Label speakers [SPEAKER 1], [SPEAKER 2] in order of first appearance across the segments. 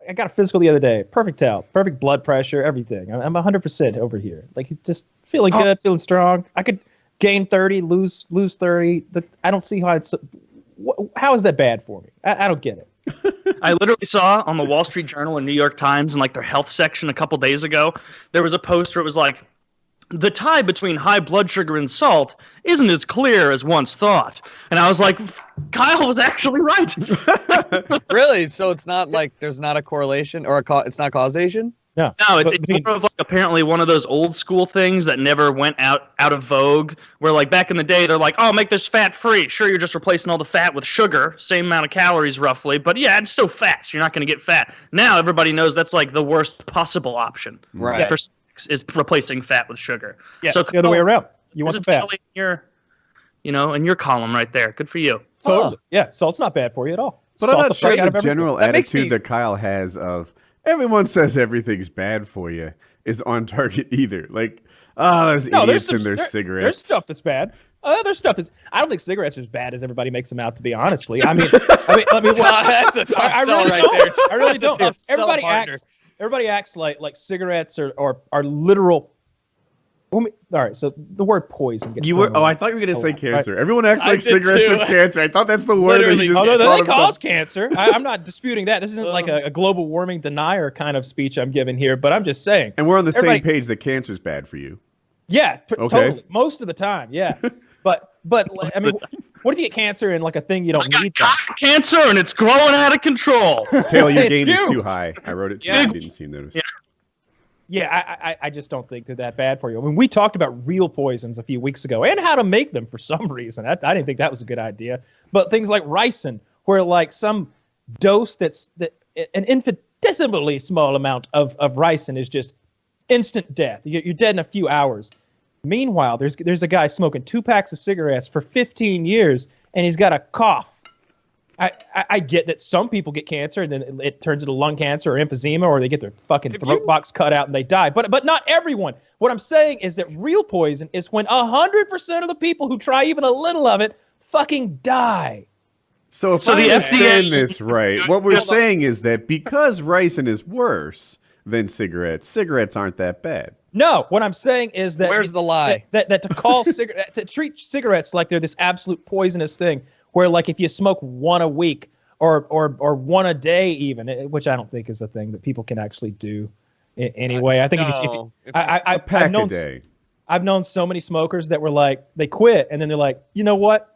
[SPEAKER 1] I got a physical the other day. Perfect health, perfect blood pressure, everything. I'm 100% over here. Like just feeling good, feeling strong. I could gain 30, lose 30. I don't see how it's. How is that bad for me? I don't get it.
[SPEAKER 2] I literally saw on the Wall Street Journal and New York Times in like their health section a couple days ago, there was a post where it was like, the tie between high blood sugar and salt isn't as clear as once thought. And I was like, Kyle was actually right.
[SPEAKER 3] Really? So it's not like there's not a correlation or it's not causation?
[SPEAKER 1] No,
[SPEAKER 2] No, it's more of like apparently one of those old school things that never went out of vogue. Where like back in the day, they're like, "Oh, make this fat free." Sure, you're just replacing all the fat with sugar, same amount of calories roughly, but yeah, it's still fat, so you're not going to get fat. Now everybody knows that's like the worst possible option.
[SPEAKER 3] Right.
[SPEAKER 2] For sex is replacing fat with sugar.
[SPEAKER 1] Yeah,
[SPEAKER 2] so
[SPEAKER 1] it's the other way around. You want the fat.
[SPEAKER 2] In your column right there. Good for you.
[SPEAKER 1] Totally. Yeah, salt's not bad for you at all.
[SPEAKER 4] But
[SPEAKER 1] Salt
[SPEAKER 4] I'm not
[SPEAKER 1] the
[SPEAKER 4] sure
[SPEAKER 1] fuck out of
[SPEAKER 4] the
[SPEAKER 1] everything.
[SPEAKER 4] general
[SPEAKER 3] That makes
[SPEAKER 4] attitude
[SPEAKER 3] me-
[SPEAKER 4] that Kyle has of everyone says everything's bad for you is on target either. Like, there's idiots and there's cigarettes.
[SPEAKER 1] There's stuff that's bad. There's stuff that's. I don't think cigarettes are as bad as everybody makes them out to be. Honestly, I mean, let me.
[SPEAKER 3] That's a tough
[SPEAKER 1] I
[SPEAKER 3] sell
[SPEAKER 1] really
[SPEAKER 3] right
[SPEAKER 1] don't.
[SPEAKER 3] there.
[SPEAKER 1] I really
[SPEAKER 3] That's a
[SPEAKER 1] don't.
[SPEAKER 3] tough sell, partner.
[SPEAKER 1] Everybody acts like cigarettes are literal. All right, so the word poison gets
[SPEAKER 4] You were?
[SPEAKER 1] thrown
[SPEAKER 4] Oh,
[SPEAKER 1] around.
[SPEAKER 4] I thought you were gonna say
[SPEAKER 1] Right.
[SPEAKER 4] cancer. Everyone acts
[SPEAKER 3] I
[SPEAKER 4] like
[SPEAKER 3] did
[SPEAKER 4] cigarettes
[SPEAKER 3] too.
[SPEAKER 4] are cancer. I thought that's the word that
[SPEAKER 3] Literally.
[SPEAKER 4] you just
[SPEAKER 1] Oh, no,
[SPEAKER 4] called
[SPEAKER 1] they
[SPEAKER 4] himself.
[SPEAKER 1] cause cancer. I'm not disputing that. This isn't like a global warming denier kind of speech I'm giving here, but I'm just saying.
[SPEAKER 4] And we're on the same
[SPEAKER 1] Everybody-
[SPEAKER 4] page that cancer's bad for you.
[SPEAKER 1] Yeah,
[SPEAKER 4] Okay.
[SPEAKER 1] totally. Most of the time, yeah. but I mean, what if you get cancer in like a thing you don't need? Then?
[SPEAKER 2] Cancer and it's growing out of control.
[SPEAKER 4] Taylor, your
[SPEAKER 1] It's
[SPEAKER 4] game is
[SPEAKER 1] huge.
[SPEAKER 4] too high. I wrote it too.
[SPEAKER 3] Yeah.
[SPEAKER 4] I didn't seem to notice.
[SPEAKER 2] Yeah.
[SPEAKER 1] Yeah, I just don't think they're that bad for you. I mean, we talked about real poisons a few weeks ago and how to make them for some reason. I didn't think that was a good idea. But things like ricin, where like some dose an infinitesimally small amount of ricin is just instant death. You're dead in a few hours. Meanwhile, there's a guy smoking 2 packs of cigarettes for 15 years, and he's got a cough. I get that some people get cancer and then it turns into lung cancer or emphysema, or they get their fucking throat box cut out and they die. But not everyone. What I'm saying is that real poison is when 100% of the people who try even a little of it fucking die.
[SPEAKER 4] So if
[SPEAKER 2] So
[SPEAKER 4] I
[SPEAKER 2] the
[SPEAKER 4] understand
[SPEAKER 2] FDA
[SPEAKER 4] this right, what we're saying is that because ricin is worse than cigarettes aren't that bad.
[SPEAKER 1] No, what I'm saying is that
[SPEAKER 3] Where's the lie?
[SPEAKER 1] That to call to treat cigarettes like they're this absolute poisonous thing, where like if you smoke one a week or one a day even, which I don't think is a thing that people can actually do anyway. I think
[SPEAKER 3] No.
[SPEAKER 4] A pack a day.
[SPEAKER 1] I've known so many smokers that were like they quit and then they're like, you know what?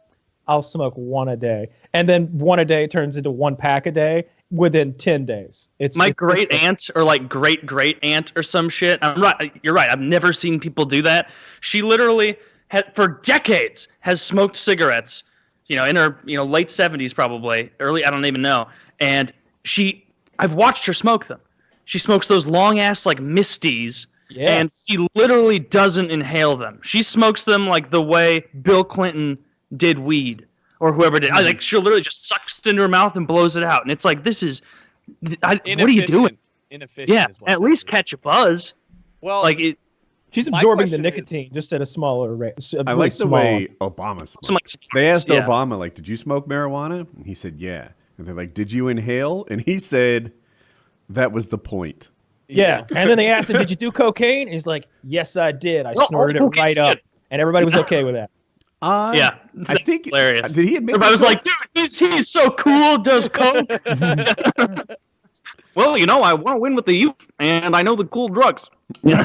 [SPEAKER 1] I'll smoke one a day, and then one a day turns into 1 pack a day within 10 days.
[SPEAKER 2] My great aunt or like great aunt or some shit. I'm right. You're right. I've never seen people do that. She literally for decades has smoked cigarettes. In her late 70s probably, early, I don't even know. And I've watched her smoke them. She smokes those long ass like misties.
[SPEAKER 1] Yeah.
[SPEAKER 2] And she literally doesn't inhale them. She smokes them like the way Bill Clinton did weed or whoever did. Like she'll literally just sucks it into her mouth and blows it out. And it's like, what are you doing?
[SPEAKER 3] Inefficient.
[SPEAKER 2] Yeah,
[SPEAKER 3] is what
[SPEAKER 2] at
[SPEAKER 3] it
[SPEAKER 2] least
[SPEAKER 3] is.
[SPEAKER 2] catch a buzz.
[SPEAKER 3] Well,
[SPEAKER 2] Like it.
[SPEAKER 1] She's
[SPEAKER 3] My
[SPEAKER 1] absorbing the
[SPEAKER 3] question
[SPEAKER 1] nicotine just at a smaller rate.
[SPEAKER 4] I like the way Obama smoked.
[SPEAKER 2] Some, like,
[SPEAKER 4] They asked
[SPEAKER 2] yeah.
[SPEAKER 4] Obama, like, did you smoke marijuana? And he said, yeah. And they're like, did you inhale? And he said, that was the point.
[SPEAKER 1] Yeah. And then they asked him, did you do cocaine? And he's like, yes, I did. I
[SPEAKER 2] Oh,
[SPEAKER 1] snorted it
[SPEAKER 2] okay,
[SPEAKER 1] right
[SPEAKER 2] shit.
[SPEAKER 1] up. And everybody was okay with that.
[SPEAKER 2] Yeah,
[SPEAKER 4] I think
[SPEAKER 2] hilarious.
[SPEAKER 4] Did he admit?
[SPEAKER 2] I was
[SPEAKER 4] to
[SPEAKER 2] like, dude, he's so cool. Does coke? Well, I want to win with the youth, and I know the cool drugs. Yeah,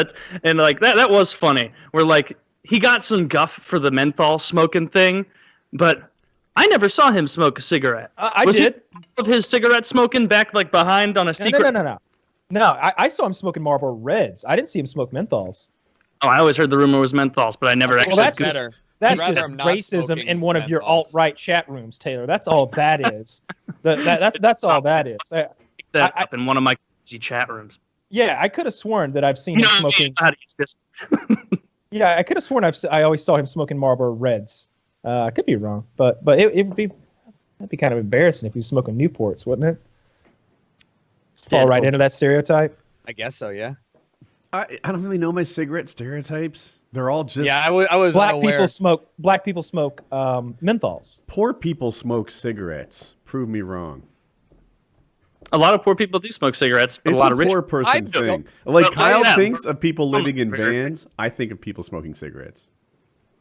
[SPEAKER 2] that was funny. Where like he got some guff for the menthol smoking thing, but I never saw him smoke a cigarette.
[SPEAKER 1] I
[SPEAKER 2] Was
[SPEAKER 1] did.
[SPEAKER 2] he of his cigarette smoking back like behind on a secret?
[SPEAKER 1] No. No, I saw him smoking Marlboro Reds. I didn't see him smoke menthols.
[SPEAKER 2] Oh, I always heard the rumor was menthols, but I never
[SPEAKER 1] Well,
[SPEAKER 2] actually.
[SPEAKER 1] that's
[SPEAKER 3] That's better.
[SPEAKER 1] That's
[SPEAKER 3] I'd rather
[SPEAKER 1] just
[SPEAKER 3] him not
[SPEAKER 1] racism
[SPEAKER 3] smoking
[SPEAKER 1] in one of your
[SPEAKER 3] menthols.
[SPEAKER 1] alt-right chat rooms, Taylor. That's all that is. That's all that is.
[SPEAKER 2] pick that up in one of my crazy chat rooms.
[SPEAKER 1] Yeah, I could have sworn that I've seen him smoking. Yeah, I could have sworn I always saw him smoking Marlboro Reds. I could be wrong, but that'd be kind of embarrassing if he was smoking Newports, wouldn't it? Fall right into that stereotype.
[SPEAKER 3] I guess so. Yeah.
[SPEAKER 4] I don't really know my cigarette stereotypes. They're all just
[SPEAKER 3] Yeah. I was
[SPEAKER 1] Black
[SPEAKER 3] unaware.
[SPEAKER 1] people smoke menthols.
[SPEAKER 4] poor people smoke cigarettes. Prove me wrong.
[SPEAKER 2] A lot of poor people do smoke cigarettes, but
[SPEAKER 4] It's
[SPEAKER 2] a lot of rich.
[SPEAKER 4] poor person
[SPEAKER 3] I
[SPEAKER 4] thing.
[SPEAKER 3] don't-
[SPEAKER 4] Like
[SPEAKER 2] Well,
[SPEAKER 4] Kyle
[SPEAKER 2] yeah.
[SPEAKER 4] thinks of people living in
[SPEAKER 2] Very-
[SPEAKER 4] vans. I think of people smoking cigarettes.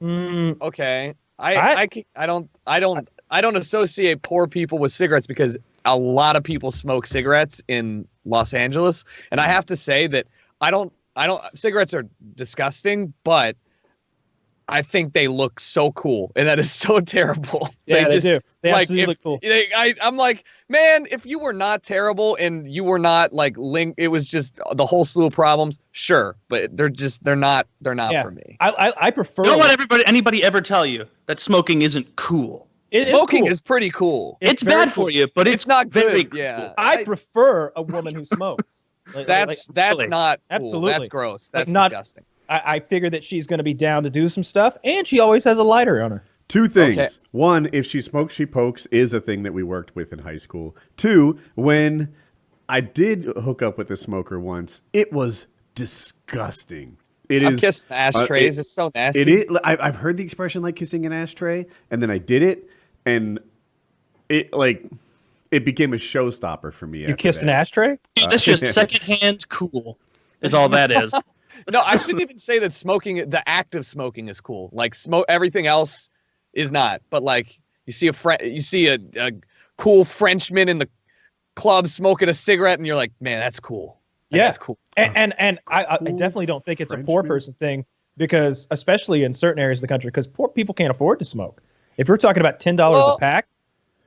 [SPEAKER 3] Okay. I don't associate poor people with cigarettes because a lot of people smoke cigarettes in Los Angeles, and I have to say that I don't cigarettes are disgusting, but I think they look so cool, and that is so terrible.
[SPEAKER 1] Yeah, they
[SPEAKER 3] just
[SPEAKER 1] do. They
[SPEAKER 3] like
[SPEAKER 1] absolutely
[SPEAKER 3] if,
[SPEAKER 1] look cool.
[SPEAKER 3] I'm like, man, if you were not terrible and you were not like linked, it was just the whole slew of problems. Sure, but they're not
[SPEAKER 1] Yeah.
[SPEAKER 3] for me.
[SPEAKER 1] I prefer.
[SPEAKER 2] Don't let anybody ever tell you that smoking isn't cool.
[SPEAKER 3] Smoking
[SPEAKER 1] cool.
[SPEAKER 3] is pretty cool.
[SPEAKER 2] It's
[SPEAKER 1] very
[SPEAKER 2] bad
[SPEAKER 1] cool.
[SPEAKER 2] for you, but
[SPEAKER 3] It's not
[SPEAKER 2] very
[SPEAKER 3] good.
[SPEAKER 2] cool.
[SPEAKER 3] Yeah,
[SPEAKER 1] I prefer a woman who smokes.
[SPEAKER 3] that's
[SPEAKER 2] really.
[SPEAKER 3] not cool.
[SPEAKER 1] Absolutely.
[SPEAKER 3] That's gross.
[SPEAKER 1] Like,
[SPEAKER 3] That's
[SPEAKER 1] not-
[SPEAKER 3] disgusting.
[SPEAKER 1] I figure that she's going to be down to do some stuff, and she always has a lighter on her.
[SPEAKER 4] Two things.
[SPEAKER 3] Okay.
[SPEAKER 4] One, if she smokes, she pokes is a thing that we worked with in high school. Two, when I did hook up with a smoker once, it was disgusting.
[SPEAKER 3] I've kissed ashtrays. It's so nasty.
[SPEAKER 4] It is. I've heard the expression like kissing an ashtray, and then I did it, and it became a showstopper for me.
[SPEAKER 1] You kissed an ashtray?
[SPEAKER 2] That's just secondhand cool, is all that is.
[SPEAKER 3] No, I shouldn't even say that smoking. The act of smoking is cool. Like everything else is not. But like you see a cool Frenchman in the club smoking a cigarette, and you're like, man, that's cool.
[SPEAKER 1] Yeah.
[SPEAKER 3] That's cool.
[SPEAKER 1] And I
[SPEAKER 4] Cool
[SPEAKER 1] definitely don't think it's a poor
[SPEAKER 4] Frenchman.
[SPEAKER 1] person thing, because especially in certain areas of the country, because poor people can't afford to smoke. If you're talking about $10
[SPEAKER 3] Well,
[SPEAKER 1] a pack,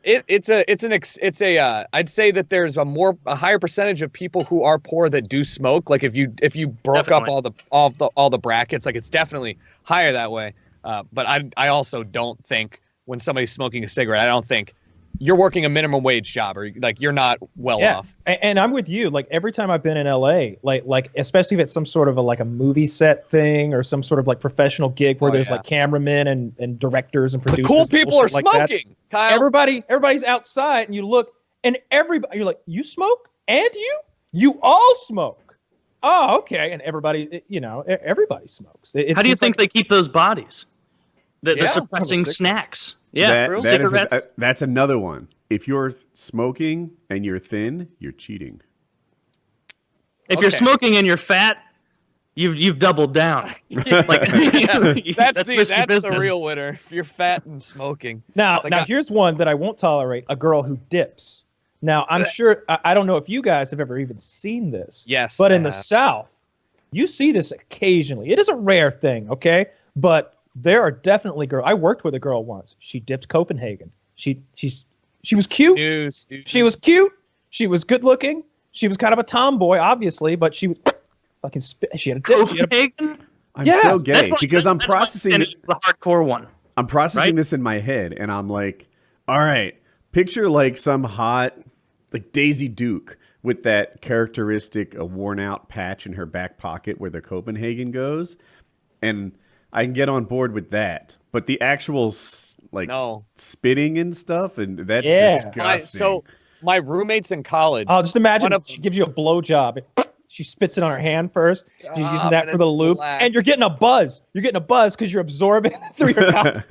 [SPEAKER 3] I'd say that there's a higher percentage of people who are poor that do smoke. Like if you broke
[SPEAKER 2] Definitely.
[SPEAKER 3] up all the brackets, like it's definitely higher that way. But I also don't think when somebody's smoking a cigarette, I don't think you're working a minimum wage job or like you're not well
[SPEAKER 1] yeah.
[SPEAKER 3] off.
[SPEAKER 1] And I'm with you. Like every time I've been in LA, like especially if it's some sort of a movie set thing or some sort of like professional gig where
[SPEAKER 3] Oh,
[SPEAKER 1] there's
[SPEAKER 3] yeah.
[SPEAKER 1] like cameramen and directors and
[SPEAKER 3] The
[SPEAKER 1] producers.
[SPEAKER 3] cool
[SPEAKER 1] and
[SPEAKER 3] people are
[SPEAKER 1] bullshit like that.
[SPEAKER 3] smoking, Kyle.
[SPEAKER 1] Everybody's outside, and you look, and you're like, you smoke, and you all smoke. Oh, okay. And everybody smokes.
[SPEAKER 2] How do you think they keep those bodies? They're
[SPEAKER 3] Yeah.
[SPEAKER 2] suppressing snacks. Yeah,
[SPEAKER 4] that is
[SPEAKER 2] cigarettes.
[SPEAKER 4] that's another one. If you're smoking and you're thin, you're cheating.
[SPEAKER 2] If you're
[SPEAKER 3] Okay.
[SPEAKER 2] smoking and you're fat, you've doubled down. Like
[SPEAKER 3] That's
[SPEAKER 2] risky
[SPEAKER 3] the
[SPEAKER 2] business.
[SPEAKER 3] real winner. If you're fat and smoking.
[SPEAKER 1] Now,
[SPEAKER 3] It's like
[SPEAKER 1] here's one that I won't tolerate: a girl who dips. Now, I'm sure I don't know if you guys have ever even seen this.
[SPEAKER 3] Yes,
[SPEAKER 1] But
[SPEAKER 3] I
[SPEAKER 1] in the
[SPEAKER 3] have.
[SPEAKER 1] South, you see this occasionally. It is a rare thing, okay? But there are definitely girls. I worked with a girl once. She dipped Copenhagen. She was cute.
[SPEAKER 3] News.
[SPEAKER 1] She was cute. She was good looking. She was kind of a tomboy, obviously, but she was fucking. She had a dip. She had a,
[SPEAKER 2] Copenhagen.
[SPEAKER 4] I'm
[SPEAKER 1] Yeah,
[SPEAKER 4] so gay
[SPEAKER 2] That's why-
[SPEAKER 4] because I'm
[SPEAKER 2] that's why
[SPEAKER 4] processing
[SPEAKER 2] Finn is the hardcore one.
[SPEAKER 4] I'm processing
[SPEAKER 2] right?
[SPEAKER 4] this in my head, and I'm like, all right, picture like some hot, like Daisy Duke with that characteristic worn out patch in her back pocket where the Copenhagen goes, and I can get on board with that. But the actual
[SPEAKER 3] No.
[SPEAKER 4] spitting and stuff, and that's
[SPEAKER 1] Yeah.
[SPEAKER 4] disgusting.
[SPEAKER 3] My roommates in college.
[SPEAKER 1] oh, just imagine
[SPEAKER 3] One of-
[SPEAKER 1] she gives you a blowjob. She spits it on her hand first. She's using
[SPEAKER 3] Stop
[SPEAKER 1] that
[SPEAKER 3] it,
[SPEAKER 1] for the
[SPEAKER 3] it's
[SPEAKER 1] loop,
[SPEAKER 3] black.
[SPEAKER 1] and you're getting a buzz. You're getting a buzz because you're absorbing it through your mouth.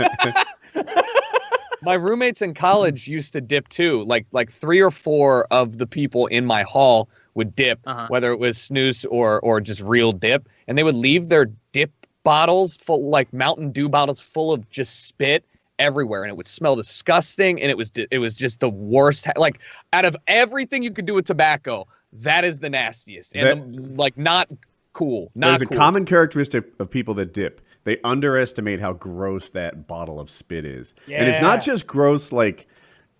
[SPEAKER 3] My roommates in college used to dip too. Like 3 or 4 of the people in my hall would dip, whether it was snooze or just real dip, and they would leave their dip bottles full, like Mountain Dew bottles full of just spit everywhere, and it would smell disgusting, and it was just the worst. Like out of everything you could do with tobacco, that is the nastiest, and not cool. Not
[SPEAKER 4] There's
[SPEAKER 3] cool.
[SPEAKER 4] a common characteristic of people that dip. They underestimate how gross that bottle of spit is. And it's not
[SPEAKER 1] Yeah.
[SPEAKER 4] just gross like,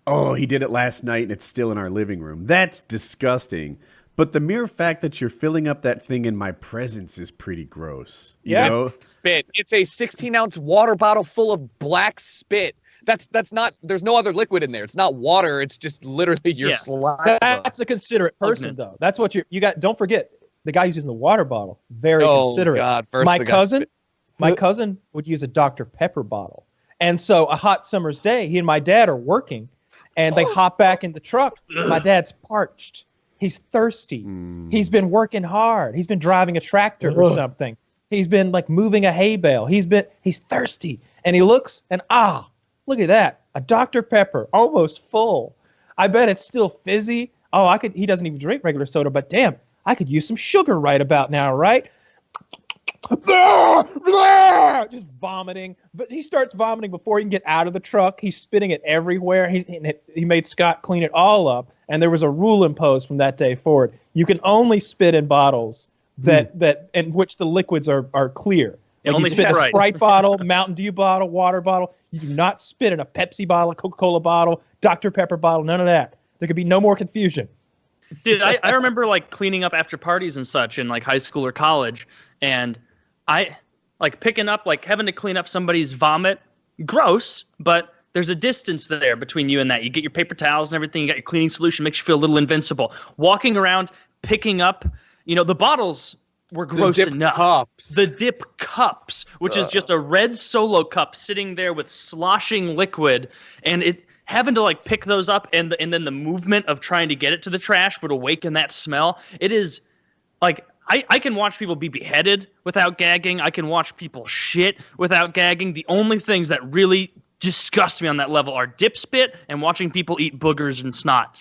[SPEAKER 4] oh, he did it last night and it's still in our living room. That's disgusting. But the mere fact that you're filling up that thing in my presence is pretty gross. You
[SPEAKER 1] Yeah.
[SPEAKER 4] know?
[SPEAKER 3] Spit. It's a 16-ounce water bottle full of black spit. That's not. There's no other liquid in there. It's not water. It's just literally your
[SPEAKER 2] Yeah.
[SPEAKER 3] saliva.
[SPEAKER 1] That's a considerate person,
[SPEAKER 2] Repugnant.
[SPEAKER 1] though. That's what you got. Don't forget the guy who's using the water bottle. Very
[SPEAKER 3] Oh,
[SPEAKER 1] considerate.
[SPEAKER 3] God. First
[SPEAKER 1] my
[SPEAKER 3] the guy
[SPEAKER 1] cousin,
[SPEAKER 3] spit.
[SPEAKER 1] my cousin would use a Dr. Pepper bottle, and so a hot summer's day, he and my dad are working, and they hop back in the truck. My dad's parched. He's thirsty. He's been working hard. He's been driving a tractor or something. He's been like moving a hay bale. He's thirsty, and he looks and look at that, a Dr. Pepper, almost full. I bet it's still fizzy. Oh, he doesn't even drink regular soda, but damn, I could use some sugar right about now, right? Just vomiting. But he starts vomiting before he can get out of the truck. He's spitting it everywhere. He made Scott clean it all up. And there was a rule imposed from that day forward. You can only spit in bottles that in which the liquids are clear. Like
[SPEAKER 2] only
[SPEAKER 1] you spit in a
[SPEAKER 2] right.
[SPEAKER 1] Sprite bottle, Mountain Dew bottle, water bottle. You do not spit in a Pepsi bottle, Coca-Cola bottle, Dr. Pepper bottle, none of that. There could be no more confusion.
[SPEAKER 2] Dude, I remember like cleaning up after parties and such in like high school or college, and I like picking up, like having to clean up somebody's vomit. Gross, but there's a distance there between you and that. You get your paper towels and everything. You got your cleaning solution. Makes you feel a little invincible. Walking around, picking up, the bottles were gross enough.
[SPEAKER 3] Cups.
[SPEAKER 2] The dip cups, which is just a red Solo cup sitting there with sloshing liquid, and it having to like pick those up, and then the movement of trying to get it to the trash would awaken that smell. It is like I can watch people be beheaded without gagging. I can watch people shit without gagging. The only things that really disgust me on that level are dip spit and watching people eat boogers and snot.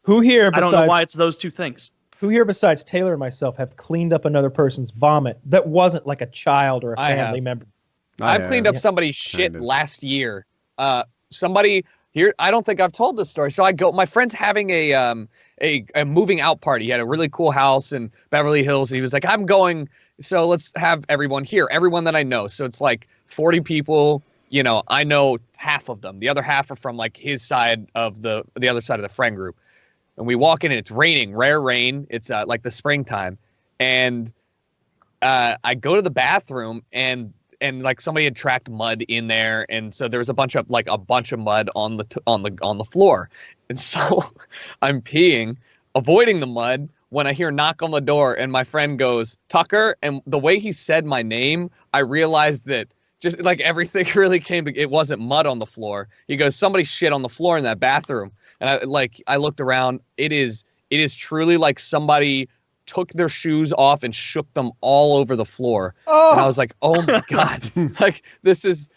[SPEAKER 1] Who here?
[SPEAKER 2] I don't know why it's those two things.
[SPEAKER 1] Who here besides Taylor and myself have cleaned up another person's vomit that wasn't like a child or a family member?
[SPEAKER 3] I've cleaned up somebody's shit last year. Somebody here, I don't think I've told this story. So my friend's having a moving out party. He had a really cool house in Beverly Hills. He was like, I'm going, so let's have everyone here, everyone that I know. So it's like 40 people, I know half of them. The other half are from like his side of the other side of the friend group. And we walk in and it's raining, rare rain. It's like the springtime. And I go to the bathroom and like somebody had tracked mud in there, and so there was a bunch of mud on the floor. And so I'm peeing, avoiding the mud, when I hear a knock on the door, and my friend goes, Tucker, and the way he said my name, I realized that just like everything really came to, it wasn't mud on the floor. He goes, somebody shit on the floor in that bathroom. And I looked around. It is truly like somebody took their shoes off and shook them all over the floor. Oh. And I was like, oh my God, like this is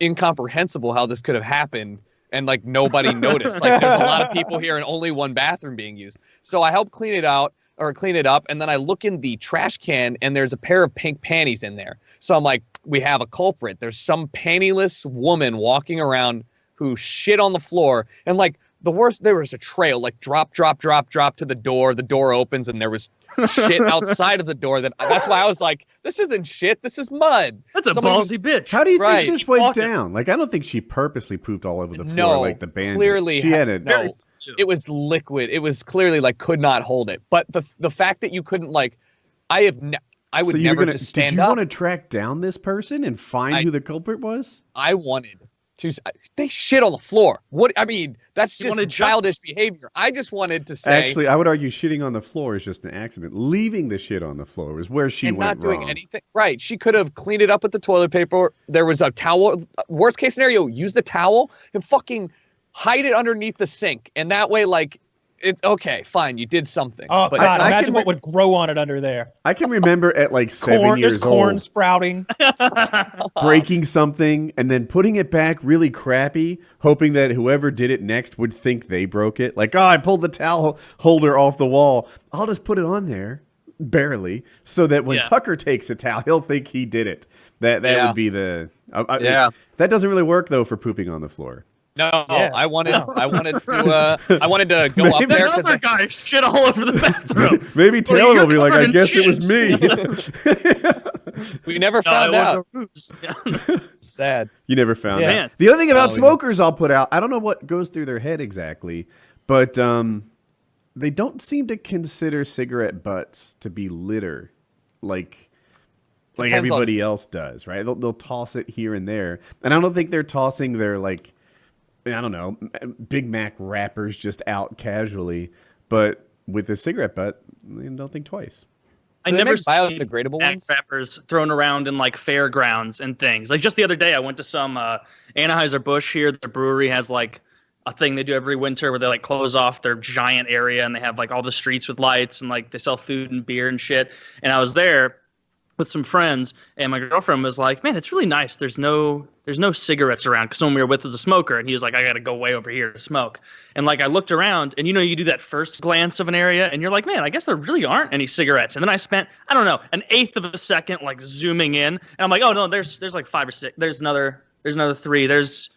[SPEAKER 3] incomprehensible how this could have happened. And like nobody noticed. Like there's a lot of people here and only one bathroom being used. So I helped clean it up, and then I look in the trash can and there's a pair of pink panties in there. So I'm like, we have a culprit. There's some pantyless woman walking around who shit on the floor, and like the worst, there was a trail, like drop to the door. The door opens and there was shit outside of the door. That's why I was like, this isn't shit. This is mud.
[SPEAKER 2] That's a ballsy bitch.
[SPEAKER 4] How do you think this went down? Like, I don't think she purposely pooped all over the floor like the bandit.
[SPEAKER 3] Clearly,
[SPEAKER 4] she had
[SPEAKER 3] it was liquid. It was clearly like could not hold it. But the fact that you couldn't like, I would never just stand up.
[SPEAKER 4] Did you want to track down this person and find who the culprit was?
[SPEAKER 3] I wanted to. They shit on the floor. What? I mean, that's just childish behavior. I just wanted to say.
[SPEAKER 4] Actually, I would argue shitting on the floor is just an accident. Leaving the shit on the floor is where she went wrong.
[SPEAKER 3] And not doing anything. Right. She could have cleaned it up with the toilet paper. There was a towel. Worst case scenario, use the towel and fucking hide it underneath the sink. And that way, like, it's okay, fine, you did something.
[SPEAKER 1] Oh, but God, imagine what would grow on it under there.
[SPEAKER 4] I can remember at like 7 years old.
[SPEAKER 1] Corn sprouting.
[SPEAKER 4] Breaking something and then putting it back really crappy, hoping that whoever did it next would think they broke it. Like, I pulled the towel holder off the wall. I'll just put it on there, barely, so that when Tucker takes a towel, he'll think he did it. That would be the... That doesn't really work, though, for pooping on the floor.
[SPEAKER 3] No, I wanted to go up there.
[SPEAKER 2] Another guy shit all over the bathroom.
[SPEAKER 4] Maybe Taylor will be like, I guess it was me.
[SPEAKER 3] We never found out. Sad.
[SPEAKER 4] You never found out. The other thing about smokers I'll put out, I don't know what goes through their head exactly, but they don't seem to consider cigarette butts to be litter like everybody else does, right? They'll toss it here and there. And I don't think they're tossing their like, I don't know, Big Mac wrappers just out casually, but with a cigarette butt, they don't think twice.
[SPEAKER 2] I never see
[SPEAKER 3] biodegradable ones
[SPEAKER 2] wrappers thrown around in like fairgrounds and things. Like just the other day, I went to some Anheuser-Busch here. The brewery has like a thing they do every winter where they like close off their giant area and they have like all the streets with lights and like they sell food and beer and shit. And I was there with some friends, and my girlfriend was like, "Man, it's really nice. There's no cigarettes around." Because someone we were with was a smoker, and he was like, "I got to go way over here to smoke." And like I looked around, and you do that first glance of an area, and you're like, "Man, I guess there really aren't any cigarettes." And then I spent, I don't know, an eighth of a second like zooming in, and I'm like, "Oh no, there's like 5 or 6. There's another 3. There's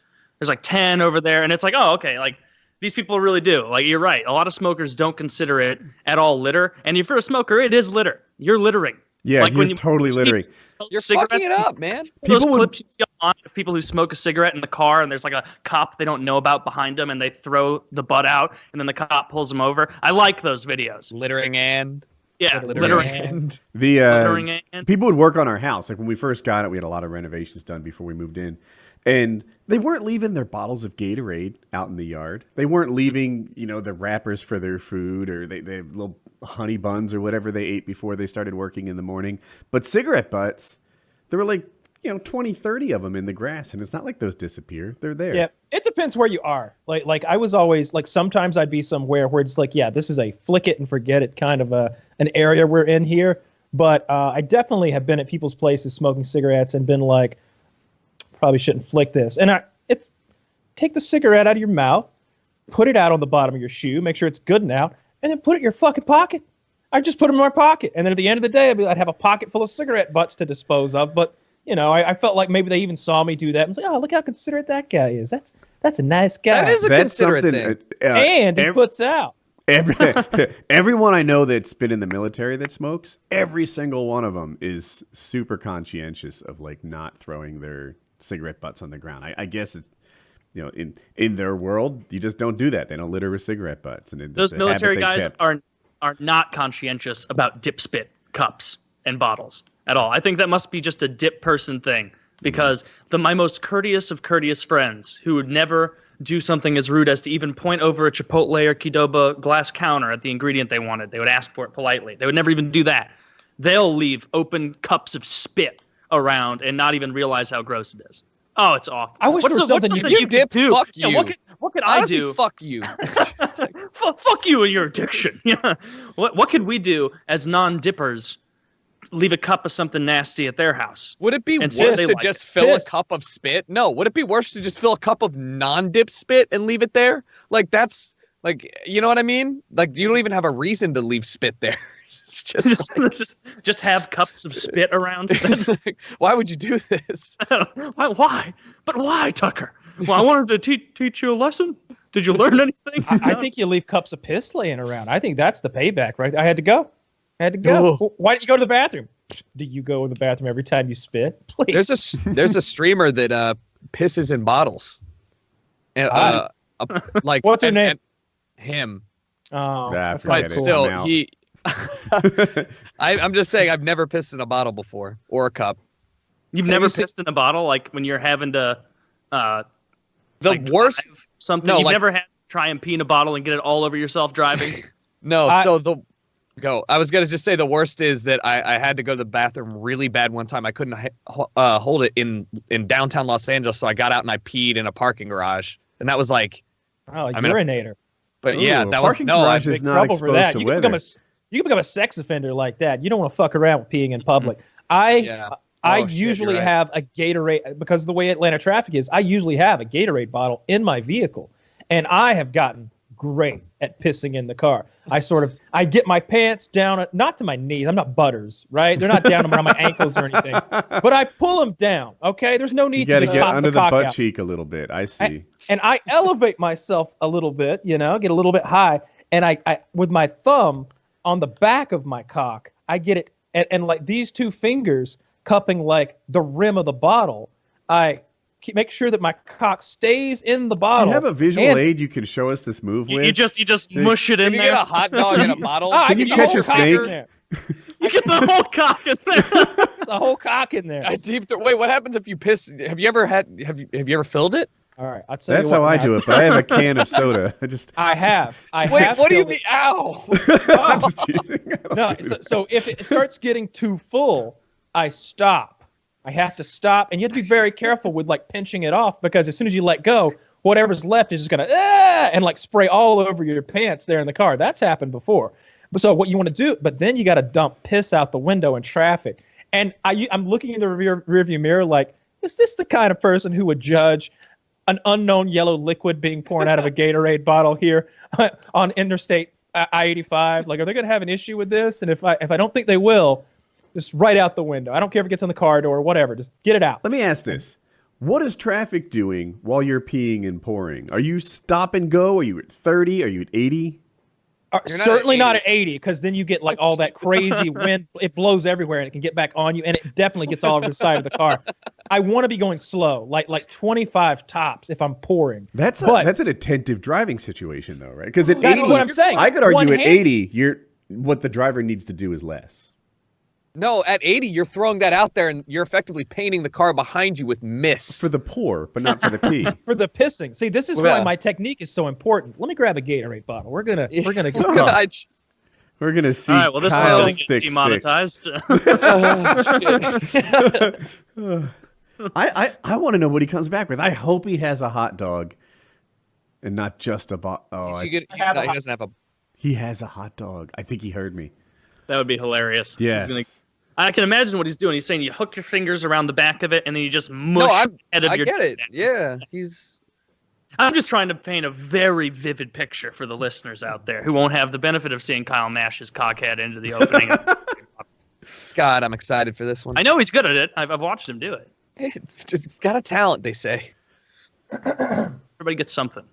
[SPEAKER 2] like 10 over there," and it's like, "Oh, okay." Like these people really do. Like you're right. A lot of smokers don't consider it at all litter, and if you're a smoker, it is litter. You're littering.
[SPEAKER 4] Yeah,
[SPEAKER 2] like
[SPEAKER 4] you're totally littering.
[SPEAKER 3] You're fucking it up, man.
[SPEAKER 2] Those clips you see online of people who smoke a cigarette in the car, and there's like a cop they don't know about behind them, and they throw the butt out, and then the cop pulls them over. I like those videos.
[SPEAKER 3] Littering and
[SPEAKER 2] littering and
[SPEAKER 4] the people would work on our house. Like when we first got it, we had a lot of renovations done before we moved in, and they weren't leaving their bottles of Gatorade out in the yard. They weren't leaving, the wrappers for their food, or they have little honey buns or whatever they ate before they started working in the morning. But cigarette butts, there were like 20, 30 of them in the grass, and it's not like those disappear. They're there.
[SPEAKER 1] Yeah, it depends where you are. Like I was always like, sometimes I'd be somewhere where it's like, yeah, this is a flick it and forget it kind of an area we're in here. But I definitely have been at people's places smoking cigarettes and been like, probably shouldn't flick this. And it's take the cigarette out of your mouth, put it out on the bottom of your shoe, make sure it's good and out, and then put it in your fucking pocket. I just put them in my pocket, and then at the end of the day, I'd have a pocket full of cigarette butts to dispose of. But I felt like maybe they even saw me do that and was like, "Oh, look how considerate that guy is. That's a nice guy."
[SPEAKER 3] That is a considerate thing.
[SPEAKER 1] And he puts out.
[SPEAKER 4] Everyone I know that's been in the military that smokes, every single one of them is super conscientious of like not throwing their cigarette butts on the ground. I guess it's, in their world, you just don't do that. They don't litter with cigarette butts. And
[SPEAKER 2] those military guys are not conscientious about dip spit cups and bottles at all. I think that must be just a dip person thing, because my most courteous of courteous friends who would never do something as rude as to even point over a Chipotle or Qdoba glass counter at the ingredient they wanted. They would ask for it politely. They would never even do that. They'll leave open cups of spit around and not even realize how gross it is. Oh, it's awful.
[SPEAKER 1] I wish there was something
[SPEAKER 3] you dip do. Fuck you.
[SPEAKER 2] Yeah, what could
[SPEAKER 3] Honestly,
[SPEAKER 2] I do?
[SPEAKER 3] Fuck you.
[SPEAKER 2] Fuck you and your addiction. Yeah. What could we do as non-dippers? Leave a cup of something nasty at their house.
[SPEAKER 3] Would it be worse to just fill a cup of spit? No. Would it be worse to just fill a cup of non-dip spit and leave it there? Like that's like, you know what I mean? Like you don't even have a reason to leave spit there. It's
[SPEAKER 2] just have cups of spit around.
[SPEAKER 3] Like, why would you do this?
[SPEAKER 2] Why? But why, Tucker? Well, I wanted to teach you a lesson. Did you learn anything?
[SPEAKER 1] I think you leave cups of piss laying around. I think that's the payback, right? I had to go. Oh. Why didn't you go to the bathroom? Do you go to the bathroom every time you spit? Please.
[SPEAKER 3] There's a streamer that pisses in bottles. And like
[SPEAKER 1] what's her name?
[SPEAKER 3] Him.
[SPEAKER 1] Oh,
[SPEAKER 3] but still he. I'm just saying I've never pissed in a bottle before or a cup.
[SPEAKER 2] You've never pissed in a bottle, like when you're having to
[SPEAKER 3] worst
[SPEAKER 2] something. No, you've never had to try and pee in a bottle and get it all over yourself driving.
[SPEAKER 3] No, I was gonna just say the worst is that I had to go to the bathroom really bad one time. I couldn't hold it in downtown Los Angeles, so I got out and I peed in a parking garage, and that was like,
[SPEAKER 1] urinator.
[SPEAKER 3] But yeah, that was
[SPEAKER 4] garage is not exposed
[SPEAKER 1] for that.
[SPEAKER 4] to
[SPEAKER 1] You
[SPEAKER 4] weather.
[SPEAKER 1] You can become a sex offender like that. You don't want to fuck around with peeing in public. I usually have a Gatorade, because of the way Atlanta traffic is. I usually have a Gatorade bottle in my vehicle, and I have gotten great at pissing in the car. I get my pants down, not to my knees. I'm not Butters, right? They're not down around my ankles or anything, but I pull them down. Okay, there's no need to just
[SPEAKER 4] get
[SPEAKER 1] pop
[SPEAKER 4] under the
[SPEAKER 1] cock
[SPEAKER 4] butt
[SPEAKER 1] out.
[SPEAKER 4] cheek a little bit. I see.
[SPEAKER 1] And I elevate myself a little bit, get a little bit high, and I with my thumb on the back of my cock, I get it, and like these two fingers cupping like the rim of the bottle, I make sure that my cock stays in the bottle.
[SPEAKER 4] Do you have a visual aid you can show us this move with?
[SPEAKER 2] You just mush it in
[SPEAKER 3] there.
[SPEAKER 2] there.
[SPEAKER 3] You get a hot dog in a bottle.
[SPEAKER 4] Can you catch a snake?
[SPEAKER 2] You get the whole cock in there.
[SPEAKER 1] The whole cock in there.
[SPEAKER 3] Wait, what happens if you piss? Have you ever filled it?
[SPEAKER 1] All right, I'll tell
[SPEAKER 4] That's
[SPEAKER 1] you what
[SPEAKER 4] how I
[SPEAKER 1] now.
[SPEAKER 4] do it, but I have a can of soda.
[SPEAKER 1] I have.
[SPEAKER 3] Wait, what do you mean? Ow!
[SPEAKER 4] I'm just teasing.
[SPEAKER 1] No, so if it starts getting too full, I stop. I have to stop, and you have to be very careful with like pinching it off, because as soon as you let go, whatever's left is just gonna and like spray all over your pants there in the car. That's happened before. So what you want to do, but then you got to dump piss out the window in traffic, And I'm looking in the rearview mirror like, is this the kind of person who would judge an unknown yellow liquid being poured out of a Gatorade bottle here on Interstate I-85? Like, are they going to have an issue with this? And if I don't think they will, just right out the window. I don't care if it gets on the car door or whatever. Just get it out.
[SPEAKER 4] Let me ask this. What is traffic doing while you're peeing and pouring? Are you stop and go? Are you at 30? Are you at 80?
[SPEAKER 1] Certainly not at 80, because then you get like all that crazy wind. It blows everywhere and it can get back on you, and it definitely gets all over the side of the car. I want to be going slow, like 25 tops if I'm pouring.
[SPEAKER 4] That's an attentive driving situation, though, right? Because at 80,
[SPEAKER 1] what I'm saying.
[SPEAKER 4] I could argue at 80, what the driver needs to do is less.
[SPEAKER 3] No, at 80, you're throwing that out there, and you're effectively painting the car behind you with mist.
[SPEAKER 4] For the pour, but not for the pee.
[SPEAKER 1] For the pissing. See, this is why my technique is so important. Let me grab a Gatorade bottle. We're gonna
[SPEAKER 4] We're gonna see.
[SPEAKER 2] All right. Well, this
[SPEAKER 4] Kyle's
[SPEAKER 2] one's gonna get demonetized.
[SPEAKER 4] I want to know what he comes back with. I hope he has a hot dog, and not just a
[SPEAKER 3] he doesn't have a.
[SPEAKER 4] He has a hot dog. I think he heard me.
[SPEAKER 2] That would be hilarious.
[SPEAKER 4] Yes.
[SPEAKER 2] I can imagine what he's doing. He's saying you hook your fingers around the back of it, and then you just mush
[SPEAKER 3] I
[SPEAKER 2] your.
[SPEAKER 3] get it. Yeah,
[SPEAKER 2] I'm just trying to paint a very vivid picture for the listeners out there who won't have the benefit of seeing Kyle mash his cockhead into the opening.
[SPEAKER 3] God, I'm excited for this one.
[SPEAKER 2] I know he's good at it. I've watched him do it.
[SPEAKER 3] It's got a talent, they say.
[SPEAKER 2] Everybody gets something.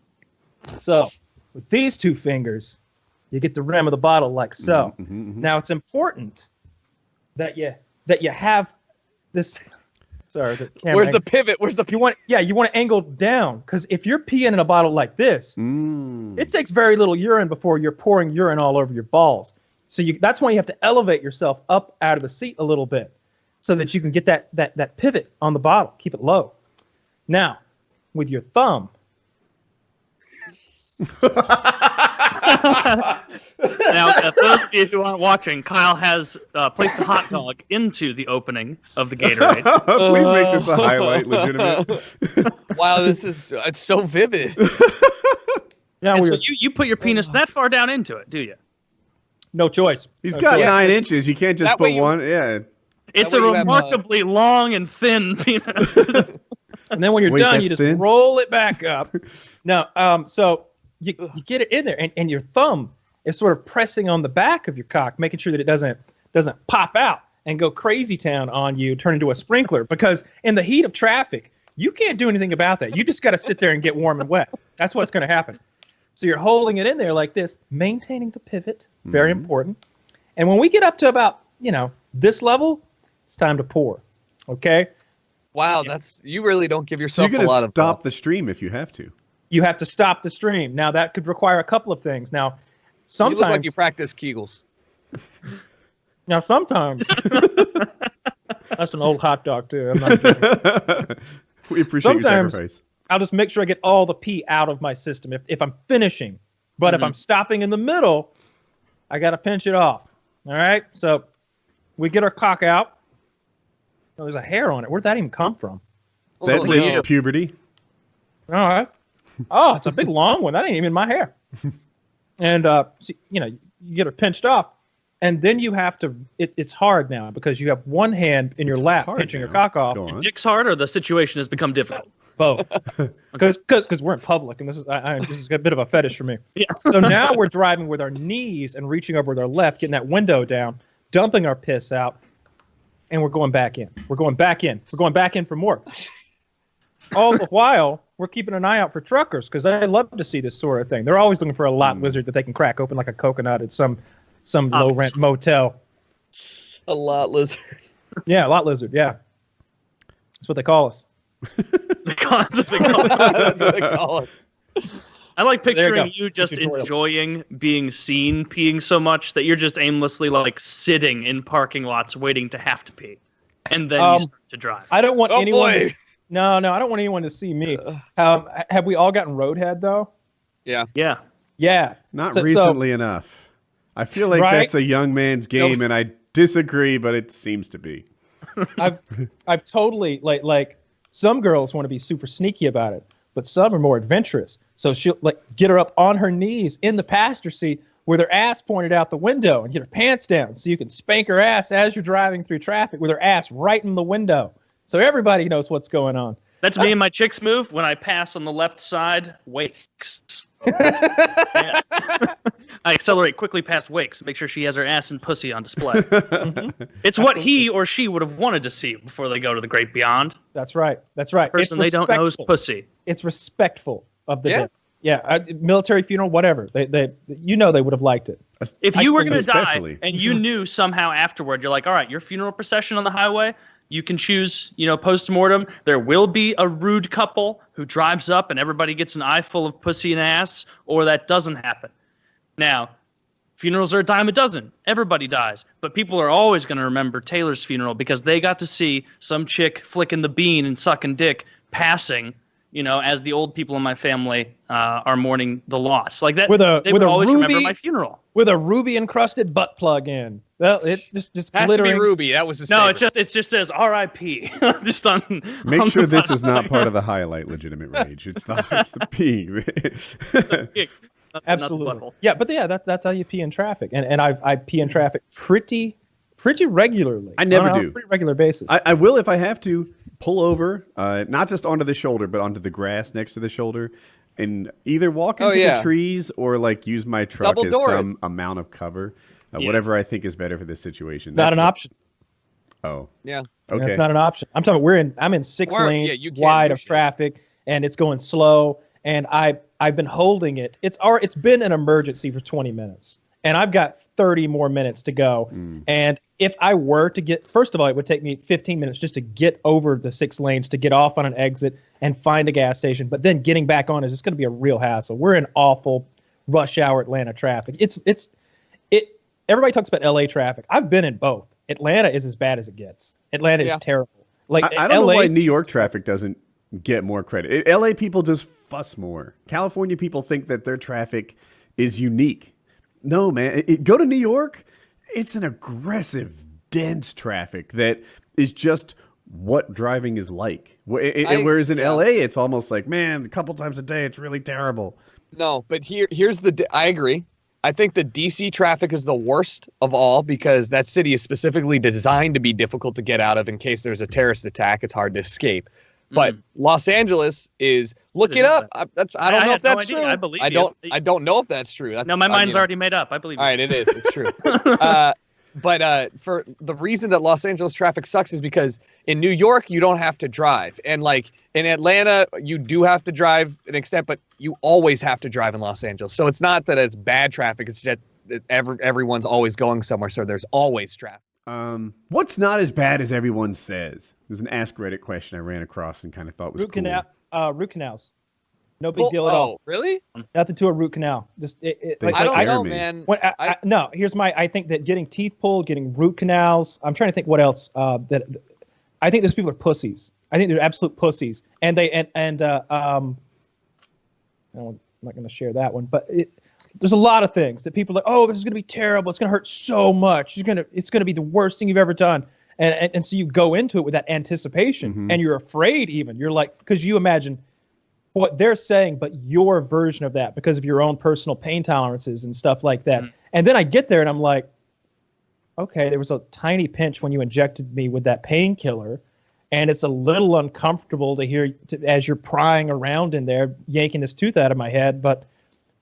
[SPEAKER 1] So, with these two fingers, you get the rim of the bottle like so. Now, it's important that you have this. Sorry, the camera.
[SPEAKER 3] Where's the pivot?
[SPEAKER 1] You want to angle down, because if you're peeing in a bottle like this, it takes very little urine before you're pouring urine all over your balls. So that's why you have to elevate yourself up out of the seat a little bit, so that you can get that pivot on the bottle. Keep it low. Now, with your thumb.
[SPEAKER 2] Now, for those of you who aren't watching, Kyle has placed a hot dog into the opening of the Gatorade.
[SPEAKER 4] Please make this a highlight, legitimate.
[SPEAKER 3] Wow, it's so vivid.
[SPEAKER 2] And so you put your penis that far down into it, do you?
[SPEAKER 1] No choice.
[SPEAKER 4] He's got 9 inches. You can't just put one. Yeah.
[SPEAKER 2] It's a remarkably long and thin penis.
[SPEAKER 1] And then when you're done, you just roll it back up. No, so you get it in there, and your thumb is sort of pressing on the back of your cock, making sure that it doesn't pop out and go crazy town on you, turn into a sprinkler. Because in the heat of traffic, you can't do anything about that. You just got to sit there and get warm and wet. That's what's going to happen. So you're holding it in there like this, maintaining the pivot, very important. And when we get up to about, this level, it's time to pour. Okay?
[SPEAKER 3] Wow, you really don't give yourself a lot of.
[SPEAKER 4] So you're going to stop the stream if you have to.
[SPEAKER 1] You have to stop the stream. Now, that could require a couple of things. Now, sometimes
[SPEAKER 3] you look like you practice Kegels.
[SPEAKER 1] Now, sometimes that's an old hot dog too. I'm not kidding.
[SPEAKER 4] We appreciate your sacrifice.
[SPEAKER 1] I'll just make sure I get all the pee out of my system if I'm finishing. But if I'm stopping in the middle, I got to pinch it off. All right? So we get our cock out. Oh, there's a hair on it. Where'd that even come from?
[SPEAKER 4] That puberty.
[SPEAKER 1] All right. Oh, it's a big long one. That ain't even my hair. And, you get it pinched off. And then you have to, it's hard now because you have one hand in your lap pinching your cock off.
[SPEAKER 2] Your dick's hard, or the situation has become difficult?
[SPEAKER 1] Both. Because we're in public, and this is a bit of a fetish for me. Yeah. So now we're driving with our knees and reaching over with our left, getting that window down, dumping our piss out, and we're going back in. We're going back in for more. All the while, we're keeping an eye out for truckers because they love to see this sort of thing. They're always looking for a lot lizard that they can crack open like a coconut at some low-rent motel.
[SPEAKER 3] A lot lizard.
[SPEAKER 1] Yeah, a lot lizard, yeah. That's what they call us.
[SPEAKER 3] That's what they call us.
[SPEAKER 2] I like picturing you just enjoying being seen peeing so much that you're just aimlessly sitting in parking lots waiting to have to pee. And then you start to drive.
[SPEAKER 1] I don't want anyone No, I don't want anyone to see me. Have we all gotten roadhead though?
[SPEAKER 3] Yeah.
[SPEAKER 1] Yeah.
[SPEAKER 4] Not recently enough. I feel like that's a young man's game, and I disagree, but it seems to be.
[SPEAKER 1] I've totally like some girls want to be super sneaky about it, but some are more adventurous. So she'll like get her up on her knees in the passenger seat with her ass pointed out the window and get her pants down so you can spank her ass as you're driving through traffic with her ass right in the window. So everybody knows what's going on.
[SPEAKER 2] That's me and my chick's move. When I pass on the left side, wakes. Yeah. I accelerate quickly past wakes, make sure she has her ass and pussy on display. It's what he or she would have wanted to see before they go to the great beyond.
[SPEAKER 1] That's right. That's right.
[SPEAKER 2] The person they don't know is pussy.
[SPEAKER 1] It's respectful of the dead. Yeah, military funeral, whatever. They they would have liked it.
[SPEAKER 2] If you were going to die and you knew somehow afterward, you're like, all right, your funeral procession on the highway, you can choose, post-mortem. There will be a rude couple who drives up and everybody gets an eye full of pussy and ass, or that doesn't happen. Now, funerals are a dime a dozen. Everybody dies. But people are always going to remember Taylor's funeral because they got to see some chick flicking the bean and sucking dick passing, as the old people in my family are mourning the loss. Like that, they would always remember my funeral.
[SPEAKER 1] With a ruby encrusted butt plug in. Well, it just
[SPEAKER 3] has
[SPEAKER 1] glittering.
[SPEAKER 3] To be ruby. That was his
[SPEAKER 2] No,
[SPEAKER 3] favorite.
[SPEAKER 2] it just says R.I.P. just on.
[SPEAKER 4] Make sure this is not part of the highlight. Legitimate rage. It's the pee.
[SPEAKER 1] Absolutely. Yeah, but that's how you pee in traffic, and I pee in traffic pretty regularly.
[SPEAKER 4] I never
[SPEAKER 1] on
[SPEAKER 4] do.
[SPEAKER 1] a pretty regular basis.
[SPEAKER 4] I will if I have to pull over, not just onto the shoulder, but onto the grass next to the shoulder, and either walk into the trees or like use my truck as some amount of cover. Whatever I think is better for this situation.
[SPEAKER 1] Not an option.
[SPEAKER 4] Oh.
[SPEAKER 3] Yeah.
[SPEAKER 4] Okay.
[SPEAKER 1] That's not an option. I'm talking. I'm in 6 lanes wide of traffic, and it's going slow. And I've been holding it. It's been an emergency for 20 minutes, and I've got 30 more minutes to go. And if I were to get, first of all, it would take me 15 minutes just to get over the 6 lanes to get off on an exit and find a gas station. But then getting back on is just going to be a real hassle. We're in awful rush hour Atlanta traffic. Everybody talks about LA traffic. I've been in both. Atlanta is as bad as it gets. Atlanta is terrible. Like
[SPEAKER 4] I don't know why New York traffic doesn't get more credit. LA people just fuss more. California people think that their traffic is unique. No, man. Go to New York. It's an aggressive, dense traffic that is just what driving is like. Whereas in LA, it's almost like, man, a couple times a day, it's really terrible.
[SPEAKER 3] No, but here's I agree. I think the DC traffic is the worst of all because that city is specifically designed to be difficult to get out of in case there's a terrorist attack. It's hard to escape. But Los Angeles is look it up. I don't know if that's true.
[SPEAKER 2] I believe
[SPEAKER 3] I don't know if that's true.
[SPEAKER 2] No, my mind's already made up. I believe.
[SPEAKER 3] All right, it is. It's true. But for the reason that Los Angeles traffic sucks is because in New York you don't have to drive, and like in Atlanta you do have to drive an extent, but you always have to drive in Los Angeles. So it's not that it's bad traffic; it's just that everyone's always going somewhere, so there's always traffic.
[SPEAKER 4] What's not as bad as everyone says? There's an Ask Reddit question I ran across and kind of thought was cool.
[SPEAKER 1] Root canals. No big deal at all.
[SPEAKER 3] Really?
[SPEAKER 1] Nothing to a root canal. Just
[SPEAKER 3] I don't know, man.
[SPEAKER 1] No, here's I think that getting teeth pulled, getting root canals. I'm trying to think what else. That I think those people are pussies. I think they're absolute pussies, and I'm not going to share that one, but there's a lot of things that people are like, oh, this is going to be terrible. It's going to hurt so much. It's going to be the worst thing you've ever done. And so you go into it with that anticipation, and you're afraid even. You're like, because you imagine what they're saying, but your version of that because of your own personal pain tolerances and stuff like that. And then I get there and I'm like, okay, there was a tiny pinch when you injected me with that painkiller. And it's a little uncomfortable to hear as you're prying around in there, yanking this tooth out of my head. But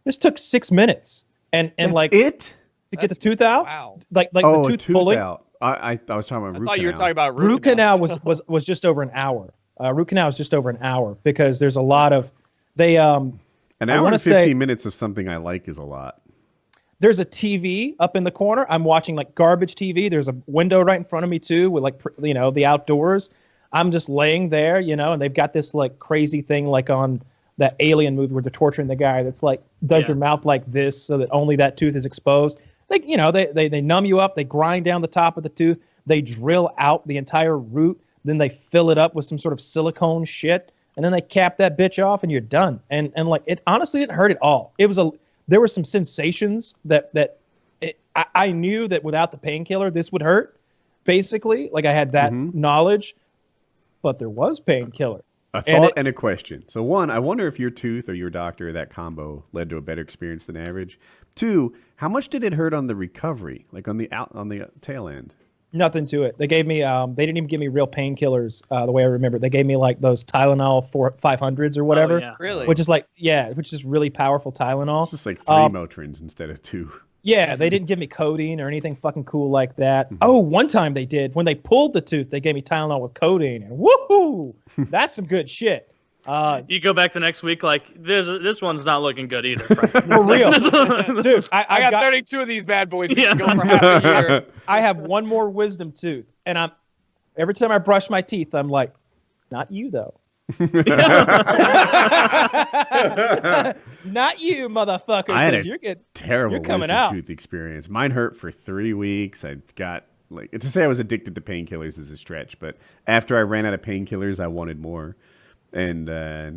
[SPEAKER 1] this took 6 minutes. And
[SPEAKER 4] That's
[SPEAKER 1] like
[SPEAKER 4] it?
[SPEAKER 1] To get the tooth out?
[SPEAKER 3] Wow.
[SPEAKER 1] Like the tooth pulling.
[SPEAKER 4] Out. I was talking about root canal.
[SPEAKER 3] I thought you were talking about
[SPEAKER 1] root canal was just over an hour. Root canal is just over an hour because there's a lot of an hour
[SPEAKER 4] and 15 minutes of something I like is a lot.
[SPEAKER 1] There's a TV up in the corner. I'm watching like garbage TV. There's a window right in front of me too with like the outdoors. I'm just laying there, and they've got this like crazy thing like on that Alien movie where they're torturing the guy that's like does your mouth like this so that only that tooth is exposed. Like they numb you up. They grind down the top of the tooth. They drill out the entire root. Then they fill it up with some sort of silicone shit, and then they cap that bitch off, and you're done. And like it honestly didn't hurt at all. There were some sensations that I knew that without the painkiller this would hurt. Basically, like I had that knowledge, but there was painkiller,
[SPEAKER 4] A thought and a question. So one, I wonder if your tooth or your doctor, that combo, led to a better experience than average. Two, how much did it hurt on the recovery, like on the tail end?
[SPEAKER 1] Nothing to it. They gave me. They didn't even give me real painkillers. The way I remember, they gave me like those Tylenol 500s or whatever.
[SPEAKER 2] Oh, yeah.
[SPEAKER 3] Really?
[SPEAKER 1] Which is which is really powerful Tylenol.
[SPEAKER 4] It's just like 3 Motrins instead of 2.
[SPEAKER 1] Yeah, they didn't give me codeine or anything fucking cool like that. Oh, one time they did. When they pulled the tooth, they gave me Tylenol with codeine, and woohoo, that's some good shit.
[SPEAKER 2] You go back the next week like this one's not looking good either. Frank.
[SPEAKER 1] For real, dude.
[SPEAKER 3] I got 32 of these bad boys.
[SPEAKER 2] Yeah.
[SPEAKER 3] Go for half a year.
[SPEAKER 1] I have one more wisdom tooth, and every time I brush my teeth, I'm like, not you though. Not you, motherfucker.
[SPEAKER 4] I had a
[SPEAKER 1] you're good.
[SPEAKER 4] terrible
[SPEAKER 1] You're coming
[SPEAKER 4] wisdom
[SPEAKER 1] out.
[SPEAKER 4] tooth experience. Mine hurt for 3 weeks. I got to say I was addicted to painkillers is a stretch, but after I ran out of painkillers, I wanted more. And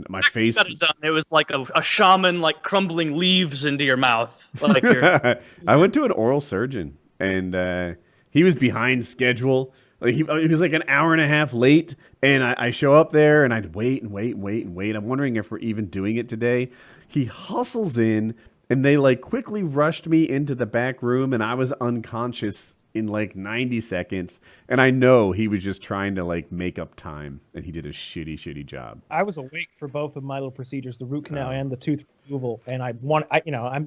[SPEAKER 4] my face.
[SPEAKER 2] Got it done. It was like a shaman like crumbling leaves into your mouth. Like
[SPEAKER 4] I went to an oral surgeon, and he was behind schedule. Like he was like an hour and a half late, and I show up there, and I'd wait and wait and wait and wait. I'm wondering if we're even doing it today. He hustles in, and they like quickly rushed me into the back room, and I was unconscious in like 90 seconds. And I know he was just trying to like make up time, and he did a shitty job.
[SPEAKER 1] I was awake for both of my little procedures, the root canal and the tooth removal, and I'm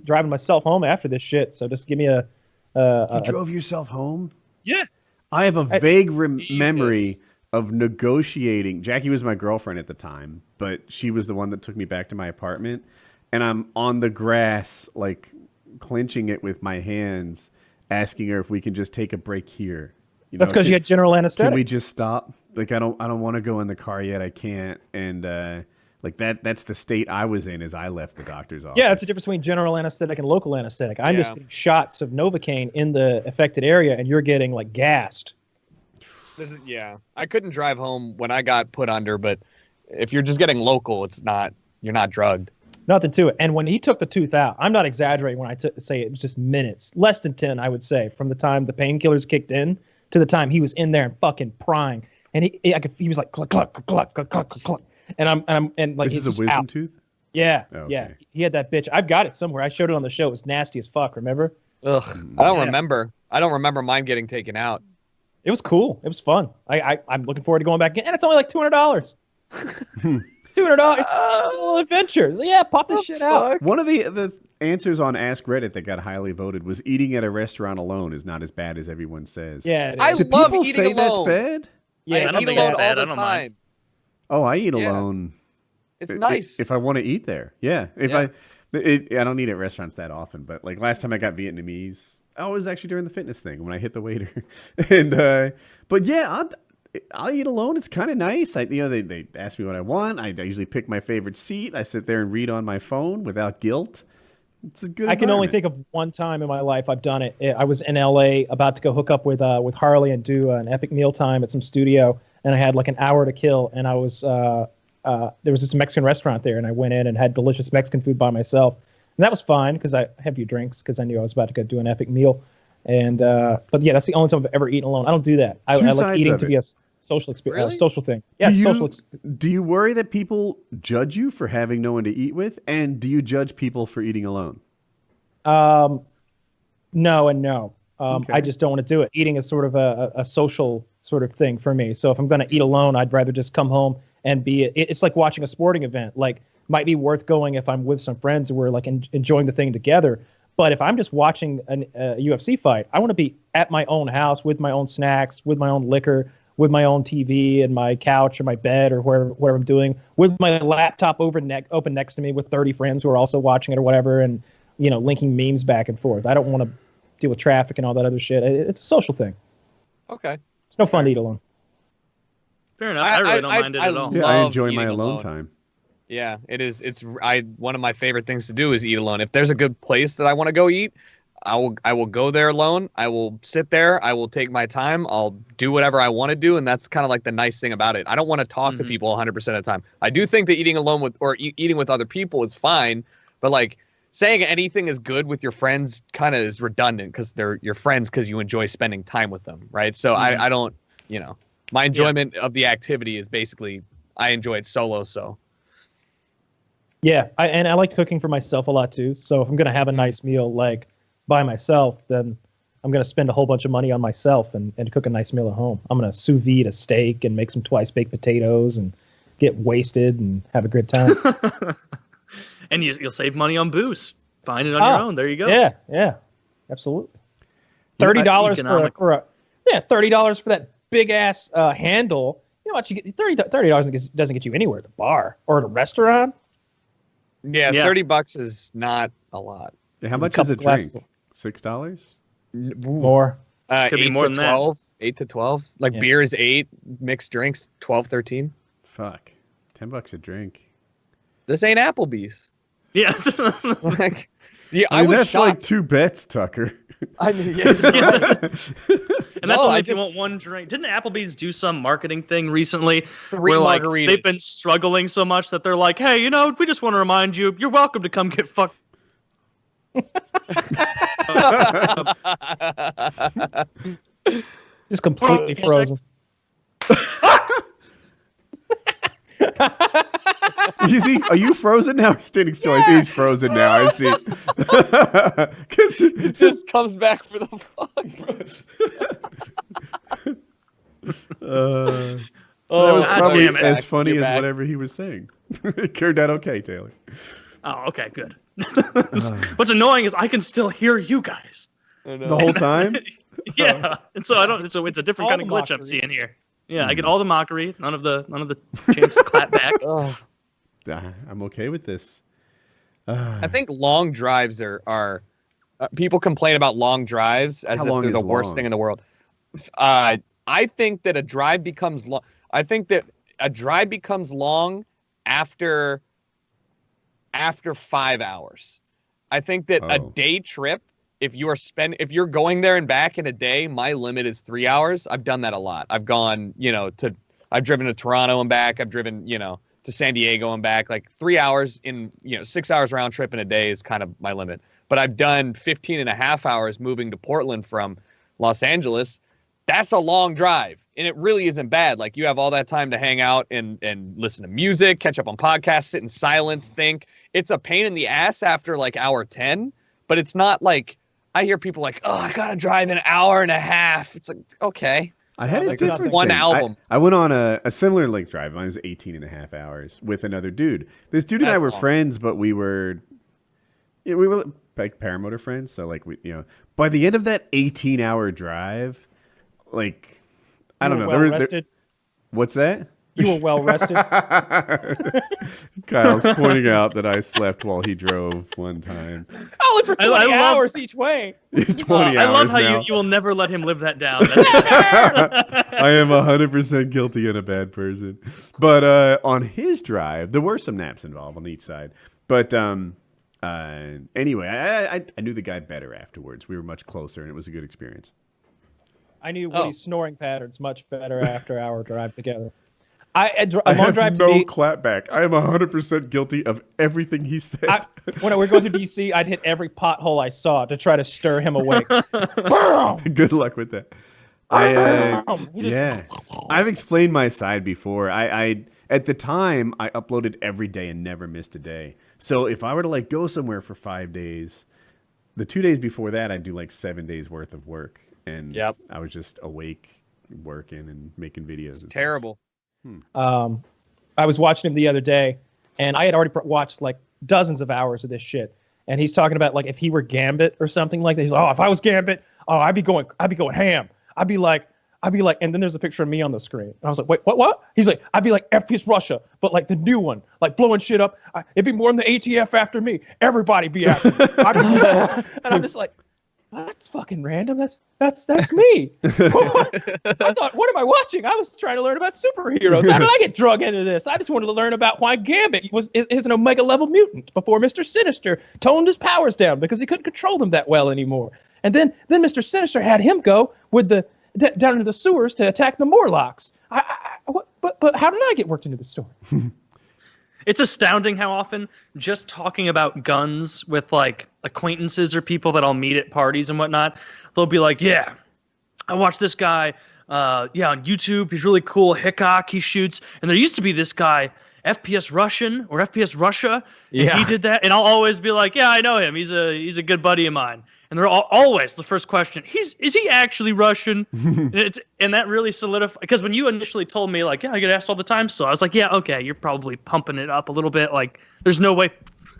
[SPEAKER 1] driving myself home after this shit. So just give me
[SPEAKER 4] You drove yourself home?
[SPEAKER 1] Yeah.
[SPEAKER 4] I have a vague memory of negotiating. Jackie was my girlfriend at the time, but she was the one that took me back to my apartment. And I'm on the grass, like clenching it with my hands, asking her if we can just take a break here.
[SPEAKER 1] That's because you had general anesthetic.
[SPEAKER 4] Can we just stop? Like I don't want to go in the car yet. I can't. And like that's the state I was in as I left the doctor's office.
[SPEAKER 1] Yeah, it's the difference between general anesthetic and local anesthetic. I'm just getting shots of Novocaine in the affected area, and you're getting like gassed.
[SPEAKER 3] I couldn't drive home when I got put under, but if you're just getting local, you're not drugged.
[SPEAKER 1] Nothing to it. And when he took the tooth out, I'm not exaggerating when I say it was just minutes, less than 10, I would say, from the time the painkillers kicked in to the time he was in there and fucking prying. And he was like cluck cluck cluck cluck cluck cluck. And I'm like,
[SPEAKER 4] this is a wisdom tooth?
[SPEAKER 1] Yeah,
[SPEAKER 4] okay.
[SPEAKER 1] Yeah. He had that bitch. I've got it somewhere. I showed it on the show. It was nasty as fuck. Remember?
[SPEAKER 3] Ugh. I don't remember. I don't remember mine getting taken out.
[SPEAKER 1] It was cool. It was fun. I'm looking forward to going back in, and it's only like $200. $200. It's a little adventure. Yeah, pop this shit out.
[SPEAKER 4] One of the answers on Ask Reddit that got highly voted was eating at a restaurant alone is not as bad as everyone says.
[SPEAKER 1] Yeah,
[SPEAKER 3] I
[SPEAKER 4] Do
[SPEAKER 3] love
[SPEAKER 4] people
[SPEAKER 3] eating
[SPEAKER 4] say
[SPEAKER 3] alone.
[SPEAKER 4] that's bad?
[SPEAKER 1] Yeah,
[SPEAKER 3] I eat alone all the time.
[SPEAKER 4] Oh, I eat alone.
[SPEAKER 3] It's nice.
[SPEAKER 4] If I want to eat there. Yeah. I don't eat at restaurants that often, but like last time I got Vietnamese, it was actually during the fitness thing when I hit the waiter. And but yeah, I'll eat alone. It's kind of nice. They ask me what I want. I usually pick my favorite seat. I sit there and read on my phone without guilt. It's a good.
[SPEAKER 1] I can only think of one time in my life I've done it. I was in LA about to go hook up with Harley and do an epic meal time at some studio, and I had like an hour to kill, and I was there was this Mexican restaurant there, and I went in and had delicious Mexican food by myself, and that was fine because I had a few drinks because I knew I was about to go do an epic meal, and but yeah, that's the only time I've ever eaten alone. I don't do that. I like eating to be a social experience,
[SPEAKER 3] Really?
[SPEAKER 1] social thing. Yeah,
[SPEAKER 4] do you worry that people judge you for having no one to eat with, and do you judge people for eating alone?
[SPEAKER 1] No and no.
[SPEAKER 4] Okay.
[SPEAKER 1] I just don't want to do it. Eating is sort of a social sort of thing for me. So if I'm going to eat alone, I'd rather just come home and it's like watching a sporting event. Like, might be worth going if I'm with some friends and we're like enjoying the thing together. But if I'm just watching a UFC fight, I want to be at my own house with my own snacks, with my own liquor, with my own TV and my couch or my bed or whatever I'm doing, with my laptop open next to me with 30 friends who are also watching it or whatever, and linking memes back and forth. I don't want to deal with traffic and all that other shit. It's a social thing.
[SPEAKER 3] Okay.
[SPEAKER 1] It's no fun to eat alone.
[SPEAKER 2] Fair enough. I really don't mind it at all.
[SPEAKER 4] Yeah, I enjoy my
[SPEAKER 3] eating
[SPEAKER 4] alone time.
[SPEAKER 3] Yeah, it is. One of my favorite things to do is eat alone. If there's a good place that I want to go eat, I will go there alone. I will sit there. I will take my time. I'll do whatever I want to do, and that's kind of like the nice thing about it. I don't want to talk to people 100% of the time. I do think that eating alone eating with other people is fine, but like saying anything is good with your friends kind of is redundant because they're your friends because you enjoy spending time with them, right? So I don't, my enjoyment of the activity is basically I enjoy it solo. So
[SPEAKER 1] Yeah, I like cooking for myself a lot too. So if I'm gonna have a nice meal like by myself, then I'm gonna spend a whole bunch of money on myself and cook a nice meal at home. I'm gonna sous vide a steak and make some twice baked potatoes and get wasted and have a good time.
[SPEAKER 2] And you'll save money on booze. Find it on your own. There you go.
[SPEAKER 1] Yeah, absolutely. $30 $30 for that big ass handle. You know what? You get $30 doesn't get you anywhere at the bar or at a restaurant.
[SPEAKER 3] yeah, $30 is not a lot.
[SPEAKER 4] How much is
[SPEAKER 1] couple
[SPEAKER 4] a drink?
[SPEAKER 1] glasses.
[SPEAKER 4] $6?
[SPEAKER 1] More.
[SPEAKER 2] Could be
[SPEAKER 3] 8
[SPEAKER 2] more
[SPEAKER 3] to
[SPEAKER 2] than that.
[SPEAKER 3] 12. 8 to 12. Like
[SPEAKER 1] Yeah.
[SPEAKER 3] beer is 8, mixed drinks 12, 13.
[SPEAKER 4] Fuck. $10 a drink.
[SPEAKER 3] This ain't Applebee's.
[SPEAKER 2] Yeah.
[SPEAKER 3] Like, yeah,
[SPEAKER 4] I mean,
[SPEAKER 3] was
[SPEAKER 4] that's
[SPEAKER 3] shocked.
[SPEAKER 4] like 2 bets, Tucker.
[SPEAKER 3] I mean, yeah, you're right.
[SPEAKER 2] And that's
[SPEAKER 3] No,
[SPEAKER 2] only
[SPEAKER 3] I
[SPEAKER 2] if you
[SPEAKER 3] just-
[SPEAKER 2] want one drink. Didn't Applebee's do some marketing thing recently
[SPEAKER 3] 3
[SPEAKER 2] where like
[SPEAKER 3] margaritas.
[SPEAKER 2] they've been struggling so much that they're like, hey, we just want to remind you, you're welcome to come get fucked.
[SPEAKER 1] Just completely frozen.
[SPEAKER 4] You see, are you frozen now? Or standing still. I think he's frozen now. I see. 'Cause
[SPEAKER 3] It just comes back for the fuck.
[SPEAKER 4] that
[SPEAKER 3] Oh,
[SPEAKER 4] was
[SPEAKER 2] God
[SPEAKER 4] probably
[SPEAKER 2] damn it.
[SPEAKER 4] as funny
[SPEAKER 3] You're
[SPEAKER 4] as
[SPEAKER 3] back.
[SPEAKER 4] whatever he was saying. It turned out okay, Taylor.
[SPEAKER 2] Oh, okay, good. What's annoying is I can still hear you guys.
[SPEAKER 4] The whole time?
[SPEAKER 2] Yeah, and so I don't. So it's a different
[SPEAKER 1] All
[SPEAKER 2] kind of
[SPEAKER 1] the
[SPEAKER 2] glitch I'm
[SPEAKER 1] mockery.
[SPEAKER 2] seeing here. Yeah, I get all the mockery, none of the chance to clap back.
[SPEAKER 3] Oh.
[SPEAKER 4] I'm okay with this.
[SPEAKER 3] I think long drives are people complain about long drives as
[SPEAKER 4] How
[SPEAKER 3] if
[SPEAKER 4] long
[SPEAKER 3] they're the
[SPEAKER 4] is
[SPEAKER 3] worst
[SPEAKER 4] long?
[SPEAKER 3] thing in the world. I think that a drive becomes long. I think that a drive becomes long after 5 hours. I think that a
[SPEAKER 4] Oh.
[SPEAKER 3] day trip, if you're going there and back in a day, my limit is 3 hours. I've done that a lot. I've gone, I've driven to Toronto and back. I've driven, to San Diego and back. Like 3 hours in, 6 hours round trip in a day is kind of my limit. But I've done 15 and a half hours moving to Portland from Los Angeles. That's a long drive. And it really isn't bad. Like you have all that time to hang out and listen to music, catch up on podcasts, sit in silence, think. It's a pain in the ass after like hour 10, but it's not like I hear people like, oh, I got to drive an hour and a half. It's like, okay.
[SPEAKER 4] I had a
[SPEAKER 1] Like
[SPEAKER 4] different
[SPEAKER 3] one
[SPEAKER 4] thing.
[SPEAKER 3] album.
[SPEAKER 4] I went on a similar length drive. Mine was 18 and a half hours with another dude. This dude and I
[SPEAKER 3] That's
[SPEAKER 4] were
[SPEAKER 3] long.
[SPEAKER 4] friends, but we were like paramotor friends. So like by the end of that 18-hour drive, like I don't know.
[SPEAKER 1] Well rested.
[SPEAKER 4] What's that?
[SPEAKER 1] You were well rested.
[SPEAKER 4] Kyle's pointing out that I slept while he drove one time.
[SPEAKER 1] Only for 20
[SPEAKER 2] I love-
[SPEAKER 1] hours each way.
[SPEAKER 4] 20
[SPEAKER 2] I
[SPEAKER 4] hours
[SPEAKER 2] love how
[SPEAKER 4] now.
[SPEAKER 2] you will never let him live that down. That's-
[SPEAKER 4] I am 100% guilty and a bad person. But on his drive, there were some naps involved on each side. But anyway, I knew the guy better afterwards. We were much closer, and it was a good experience.
[SPEAKER 1] I knew
[SPEAKER 3] Oh.
[SPEAKER 1] Woody's snoring patterns much better after our drive together. A
[SPEAKER 4] I
[SPEAKER 1] long
[SPEAKER 4] have
[SPEAKER 1] drive
[SPEAKER 4] no
[SPEAKER 1] to D-
[SPEAKER 4] clapback. I am 100% guilty of everything he said.
[SPEAKER 1] when we were going to DC, I'd hit every pothole I saw to try to stir him awake.
[SPEAKER 4] Good luck with that. Yeah, I've explained my side before. I at the time I uploaded every day and never missed a day. So if I were to like go somewhere for 5 days, the 2 days before that I'd do like 7 days worth of work, and
[SPEAKER 3] Yep.
[SPEAKER 4] I was just awake, working and making videos. and stuff.
[SPEAKER 3] Terrible.
[SPEAKER 1] I was watching him the other day, and I had already watched like dozens of hours of this shit. And he's talking about like if he were Gambit or something like that. He's like, oh, if I was Gambit, oh, I'd be going ham. I'd be like, and then there's a picture of me on the screen. And I was like, wait, what? He's like, I'd be like FPS Russia, but like the new one, like blowing shit up. It'd be more than the ATF after me. Everybody be after me. And I'm just like, that's fucking random. That's me. I thought, what am I watching? I was trying to learn about superheroes. How did I get drug into this? I just wanted to learn about why Gambit is an Omega level mutant before Mr. Sinister toned his powers down because he couldn't control them that well anymore. And then Mr. Sinister had him go with down into the sewers to attack the Morlocks. But how did I get worked into the story?
[SPEAKER 2] It's astounding how often just talking about guns with like acquaintances or people that I'll meet at parties and whatnot, they'll be like, yeah, I watched this guy yeah, on YouTube, he's really cool. Hickok, he shoots. And there used to be this guy, FPS Russian or FPS Russia. And he did that. And I'll always be like, yeah, I know him. He's a good buddy of mine. And they're always the first question. Is he actually Russian? and that really solidified, because when you initially told me, like, yeah, I get asked all the time. So I was like, yeah, okay, you're probably pumping it up a little bit. Like, there's no way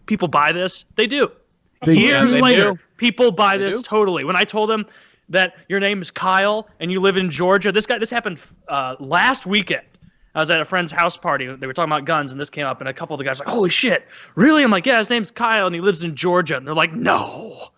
[SPEAKER 2] people buy this. They do. Years later, people buy this totally. When I told them that your name is Kyle and you live in Georgia, this happened last weekend. I was at a friend's house party. They were talking about guns, and this came up, and a couple of the guys were like, holy shit, really? I'm like, yeah, his name's Kyle, and he lives in Georgia. And they're like, no.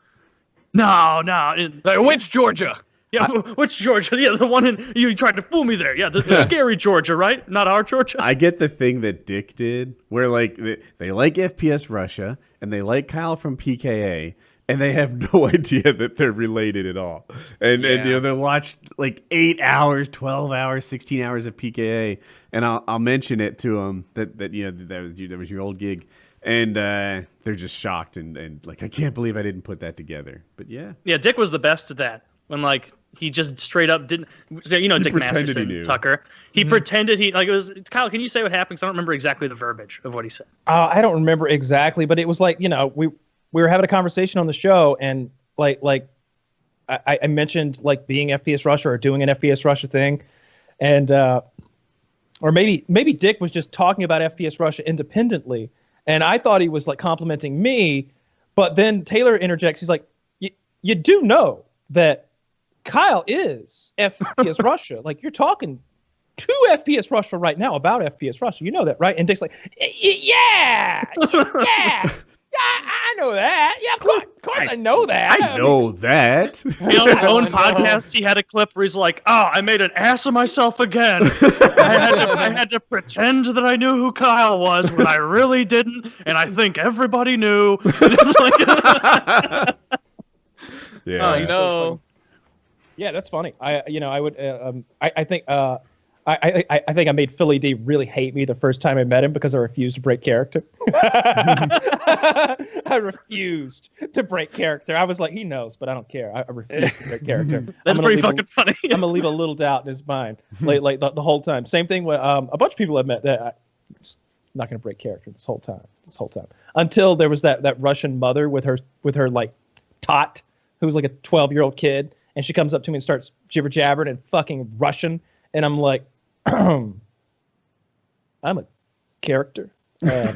[SPEAKER 3] Like, which Georgia?
[SPEAKER 2] Yeah, which Georgia? Yeah, the one you tried to fool me there. Yeah, the scary Georgia, right? Not our Georgia.
[SPEAKER 4] I get the thing that Dick did, where like they like FPS Russia and they like Kyle from PKA, and they have no idea that they're related at all. And they watch like 8 hours, 12 hours, 16 hours of PKA, and I'll mention it to them that was your old gig. And they're just shocked and like, I can't believe I didn't put that together. But yeah,
[SPEAKER 2] Dick was the best at that. When like he just straight up didn't, Dick Masterson, Tucker. He pretended it was Kyle. Can you say what happened? Because I don't remember exactly the verbiage of what he said.
[SPEAKER 1] I don't remember exactly, but it was like, we were having a conversation on the show, and like I mentioned like being FPS Russia or doing an FPS Russia thing, and or maybe Dick was just talking about FPS Russia independently. And I thought he was like complimenting me, but then Taylor interjects. He's like, "You do know that Kyle is FPS Russia. Like, you're talking to FPS Russia right now about FPS Russia. You know that, right?" And Dick's like, "Yeah, I know that. Yeah, of course I know that.
[SPEAKER 4] I know that."
[SPEAKER 2] On his own podcast, he had a clip where he's like, "Oh, I made an ass of myself again. I had to pretend that I knew who Kyle was when I really didn't, and I think everybody knew."
[SPEAKER 4] Yeah.
[SPEAKER 3] Oh, no.
[SPEAKER 1] Yeah, that's funny. I would. I think. I think I made Philly D really hate me the first time I met him because I refused to break character. I refused to break character. I was like, he knows, but I don't care. I refuse to break character.
[SPEAKER 2] That's pretty fucking funny.
[SPEAKER 1] I'm gonna leave a little doubt in his mind, like the whole time. Same thing with a bunch of people I've met that I'm just not gonna break character this whole time. Until there was that Russian mother with her like tot, who was like a 12-year-old kid, and she comes up to me and starts jibber jabbering in fucking Russian, and I'm like, I'm a character. My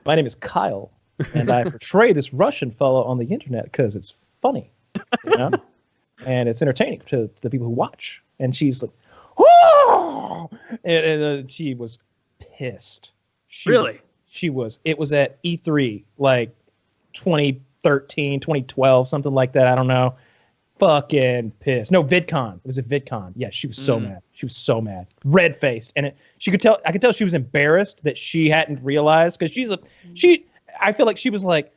[SPEAKER 1] name is Kyle, and I portray this Russian fellow on the internet because it's funny, and it's entertaining to the people who watch. And she's like, "Whoa!" And she was pissed. It was at E3, like 2013, 2012, something like that. I don't know. Fucking pissed. No, VidCon. It was at VidCon. Yeah, she was so mad. She was so mad. Red-faced. And I could tell she was embarrassed that she hadn't realized, because I feel like she was like,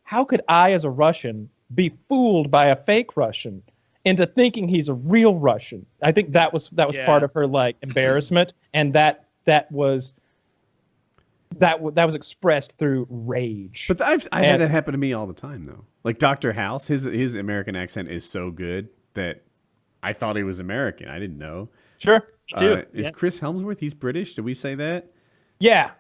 [SPEAKER 1] how could I as a Russian be fooled by a fake Russian into thinking he's a real Russian? I think that was part of her like embarrassment, and that was expressed through rage.
[SPEAKER 4] But I had that happen to me all the time, though. Like Dr. House, his American accent is so good that I thought he was American. I didn't know.
[SPEAKER 1] Sure, me too.
[SPEAKER 4] Is Chris Hemsworth? He's British. Did we say that?
[SPEAKER 1] Yeah,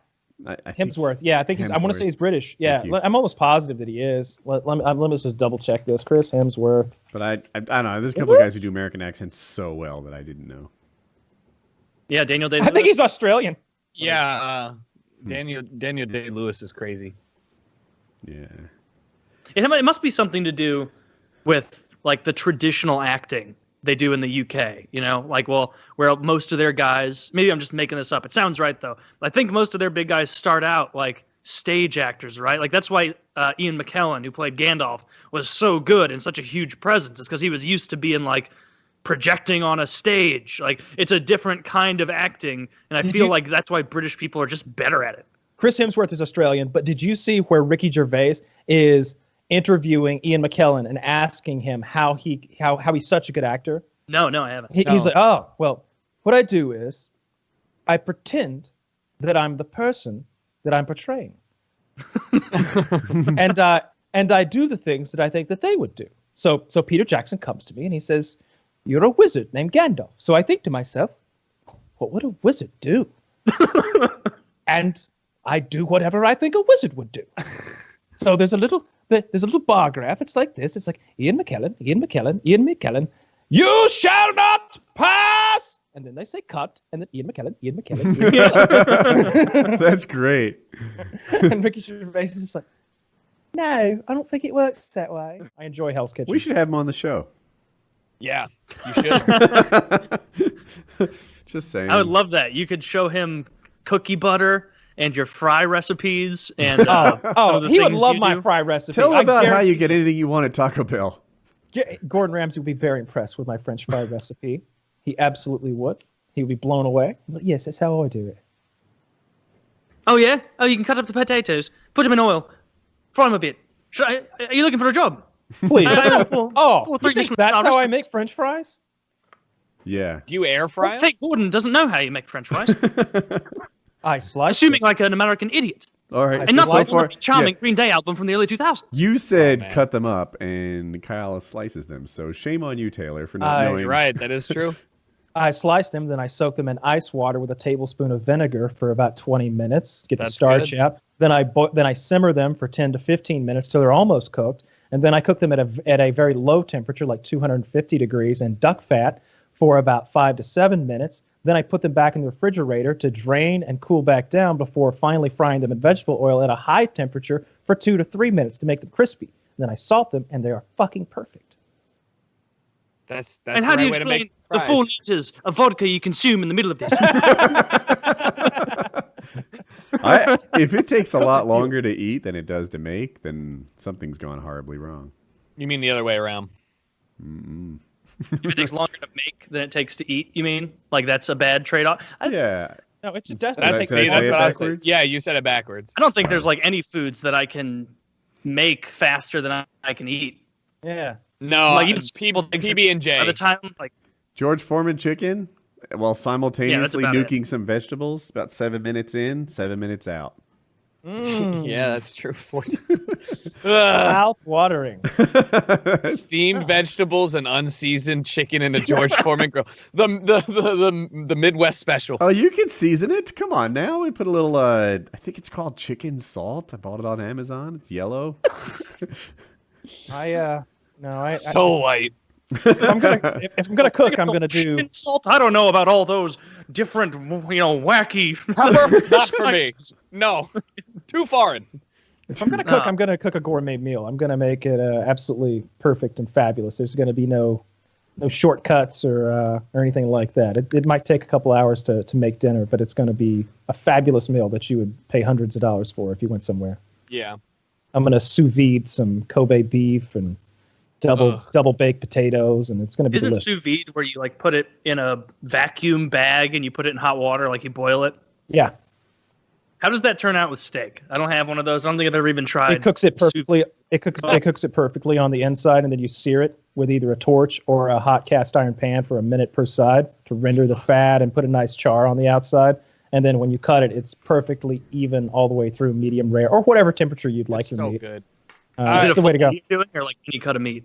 [SPEAKER 1] Hemsworth. Yeah, I think I want to say he's British. Yeah, I'm almost positive that he is. Let me just double check this. Chris Hemsworth.
[SPEAKER 4] But I don't know. There's a couple of guys who do American accents so well that I didn't know.
[SPEAKER 2] Yeah, Daniel Day-Lewis.
[SPEAKER 1] I think he's Australian.
[SPEAKER 3] Yeah, Daniel Day-Lewis is crazy.
[SPEAKER 4] Yeah.
[SPEAKER 2] It must be something to do with like the traditional acting they do in the UK, like, well, where most of their guys, maybe I'm just making this up. It sounds right though. I think most of their big guys start out like stage actors, right? Like that's why Ian McKellen, who played Gandalf, was so good and such a huge presence. It's because he was used to being like projecting on a stage. Like it's a different kind of acting, and I feel like that's why British people are just better at it.
[SPEAKER 1] Chris Hemsworth is Australian, but did you see where Ricky Gervais is interviewing Ian McKellen and asking him how he's such a good actor?
[SPEAKER 2] No, I haven't.
[SPEAKER 1] He's like, oh, well, what I do is I pretend that I'm the person that I'm portraying. and I do the things that I think that they would do. So Peter Jackson comes to me and he says, you're a wizard named Gandalf. So I think to myself, what would a wizard do? And I do whatever I think a wizard would do. So there's a little bar graph. It's like this. It's like Ian McKellen, Ian McKellen, Ian McKellen. You shall not pass. And then they say cut, and then Ian McKellen, Ian McKellen, Ian McKellen.
[SPEAKER 4] That's great.
[SPEAKER 1] And Ricky Gervais is just like, no, I don't think it works that way. I enjoy Hell's Kitchen.
[SPEAKER 4] We should have him on the show.
[SPEAKER 3] Yeah, you should.
[SPEAKER 4] Just saying.
[SPEAKER 2] I would love that. You could show him cookie butter and your fry recipes and some of the
[SPEAKER 1] he would
[SPEAKER 2] things
[SPEAKER 1] love
[SPEAKER 2] you
[SPEAKER 1] my
[SPEAKER 2] do.
[SPEAKER 1] fry recipe.
[SPEAKER 4] Tell him
[SPEAKER 1] I
[SPEAKER 4] about how
[SPEAKER 1] guarantee-
[SPEAKER 4] you get anything you want at Taco Bell.
[SPEAKER 1] Gordon Ramsay would be very impressed with my French fry recipe. He absolutely would. He would be blown away. Yes, that's how I do it.
[SPEAKER 2] Oh yeah. Oh, you can cut up the potatoes, put them in oil, fry them a bit. Are you looking for a job?
[SPEAKER 1] Please.
[SPEAKER 2] Well,
[SPEAKER 1] You
[SPEAKER 2] three
[SPEAKER 1] think
[SPEAKER 2] different
[SPEAKER 1] that's how I
[SPEAKER 2] recipes.
[SPEAKER 1] make French fries?
[SPEAKER 4] Yeah.
[SPEAKER 3] Do you air fry 'em?
[SPEAKER 2] Fake Gordon doesn't know how you make French fries.
[SPEAKER 1] I slice
[SPEAKER 2] Assuming
[SPEAKER 1] it.
[SPEAKER 2] like an American idiot.
[SPEAKER 4] All right.
[SPEAKER 2] And not
[SPEAKER 4] so
[SPEAKER 2] like
[SPEAKER 4] far,
[SPEAKER 2] the charming
[SPEAKER 4] yeah,
[SPEAKER 2] Green Day album from the early 2000s.
[SPEAKER 4] you said
[SPEAKER 3] man.
[SPEAKER 4] cut them up, and Kyle slices them. So shame on you, Taylor, for not
[SPEAKER 1] I-
[SPEAKER 4] knowing.
[SPEAKER 3] You're right. That is true.
[SPEAKER 1] I slice them, then I soak them in ice water with a tablespoon of vinegar for about 20 minutes. Get the
[SPEAKER 3] That's
[SPEAKER 1] starch
[SPEAKER 3] good.
[SPEAKER 1] out. Then I simmer them for 10 to 15 minutes till they're almost cooked, and then I cook them at a very low temperature, like 250 degrees, in duck fat for about 5 to 7 minutes. Then I put them back in the refrigerator to drain and cool back down before finally frying them in vegetable oil at a high temperature for 2 to 3 minutes to make them crispy. Then I salt them, and they are fucking perfect.
[SPEAKER 3] That's
[SPEAKER 2] And
[SPEAKER 3] the
[SPEAKER 2] how do you
[SPEAKER 3] right way to
[SPEAKER 2] explain
[SPEAKER 3] make
[SPEAKER 2] the
[SPEAKER 3] fries.
[SPEAKER 2] 4 liters of vodka you consume in the middle of this?
[SPEAKER 4] If it takes a lot longer to eat than it does to make, then something's gone horribly wrong.
[SPEAKER 3] You mean the other way around?
[SPEAKER 2] If it takes longer to make than it takes to eat, you mean? Like that's a bad trade-off?
[SPEAKER 4] Yeah.
[SPEAKER 1] No, it should
[SPEAKER 4] Did I
[SPEAKER 1] definitely
[SPEAKER 4] say
[SPEAKER 3] that's
[SPEAKER 4] it
[SPEAKER 3] what I said.
[SPEAKER 4] backwards?
[SPEAKER 3] Yeah, you said it backwards.
[SPEAKER 2] I don't think there's like any foods that I can make faster than I can eat.
[SPEAKER 1] Yeah.
[SPEAKER 3] No,
[SPEAKER 2] Like, even
[SPEAKER 3] people
[SPEAKER 2] things
[SPEAKER 3] PB and
[SPEAKER 2] By the
[SPEAKER 3] J.
[SPEAKER 2] time like
[SPEAKER 4] George Foreman chicken while simultaneously
[SPEAKER 2] about it.
[SPEAKER 4] nuking some vegetables. About 7 minutes in, 7 minutes out.
[SPEAKER 3] Yeah, that's true.
[SPEAKER 1] Mouth watering.
[SPEAKER 3] Steamed vegetables and unseasoned chicken in a George Foreman grill. The Midwest special.
[SPEAKER 4] Oh, you can season it. Come on now. We put a little, I think it's called chicken salt. I bought it on Amazon. It's yellow.
[SPEAKER 3] So white.
[SPEAKER 1] If I'm gonna cook, I'm gonna do.
[SPEAKER 2] chicken salt. I don't know about all those different, wacky.
[SPEAKER 3] Not for me. No, too foreign.
[SPEAKER 1] If I'm gonna cook,
[SPEAKER 2] No.
[SPEAKER 1] I'm gonna cook a gourmet meal. I'm gonna make it absolutely perfect and fabulous. There's gonna be no shortcuts or anything like that. It might take a couple hours to make dinner, but it's gonna be a fabulous meal that you would pay hundreds of dollars for if you went somewhere.
[SPEAKER 3] Yeah.
[SPEAKER 1] I'm gonna sous vide some Kobe beef and double baked potatoes, and it's gonna be
[SPEAKER 2] Isn't
[SPEAKER 1] delicious.
[SPEAKER 2] sous vide where you like put it in a vacuum bag and you put it in hot water, like you boil it?
[SPEAKER 1] Yeah,
[SPEAKER 2] How does that turn out with steak? I don't have one of those. I don't think I've ever even tried.
[SPEAKER 1] it cooks it
[SPEAKER 2] sous-
[SPEAKER 1] perfectly. It cooks it perfectly on the inside, and then you sear it with either a torch or a hot cast iron pan for a minute per side to render the fat and put a nice char on the outside. And then when you cut it, it's perfectly even all the way through, medium rare or whatever temperature you'd like
[SPEAKER 3] It's
[SPEAKER 1] your
[SPEAKER 3] so
[SPEAKER 1] meat.
[SPEAKER 3] good.
[SPEAKER 2] Is it
[SPEAKER 1] It's
[SPEAKER 2] a
[SPEAKER 1] the way to go.
[SPEAKER 2] fillet you're doing, or like any cut of meat?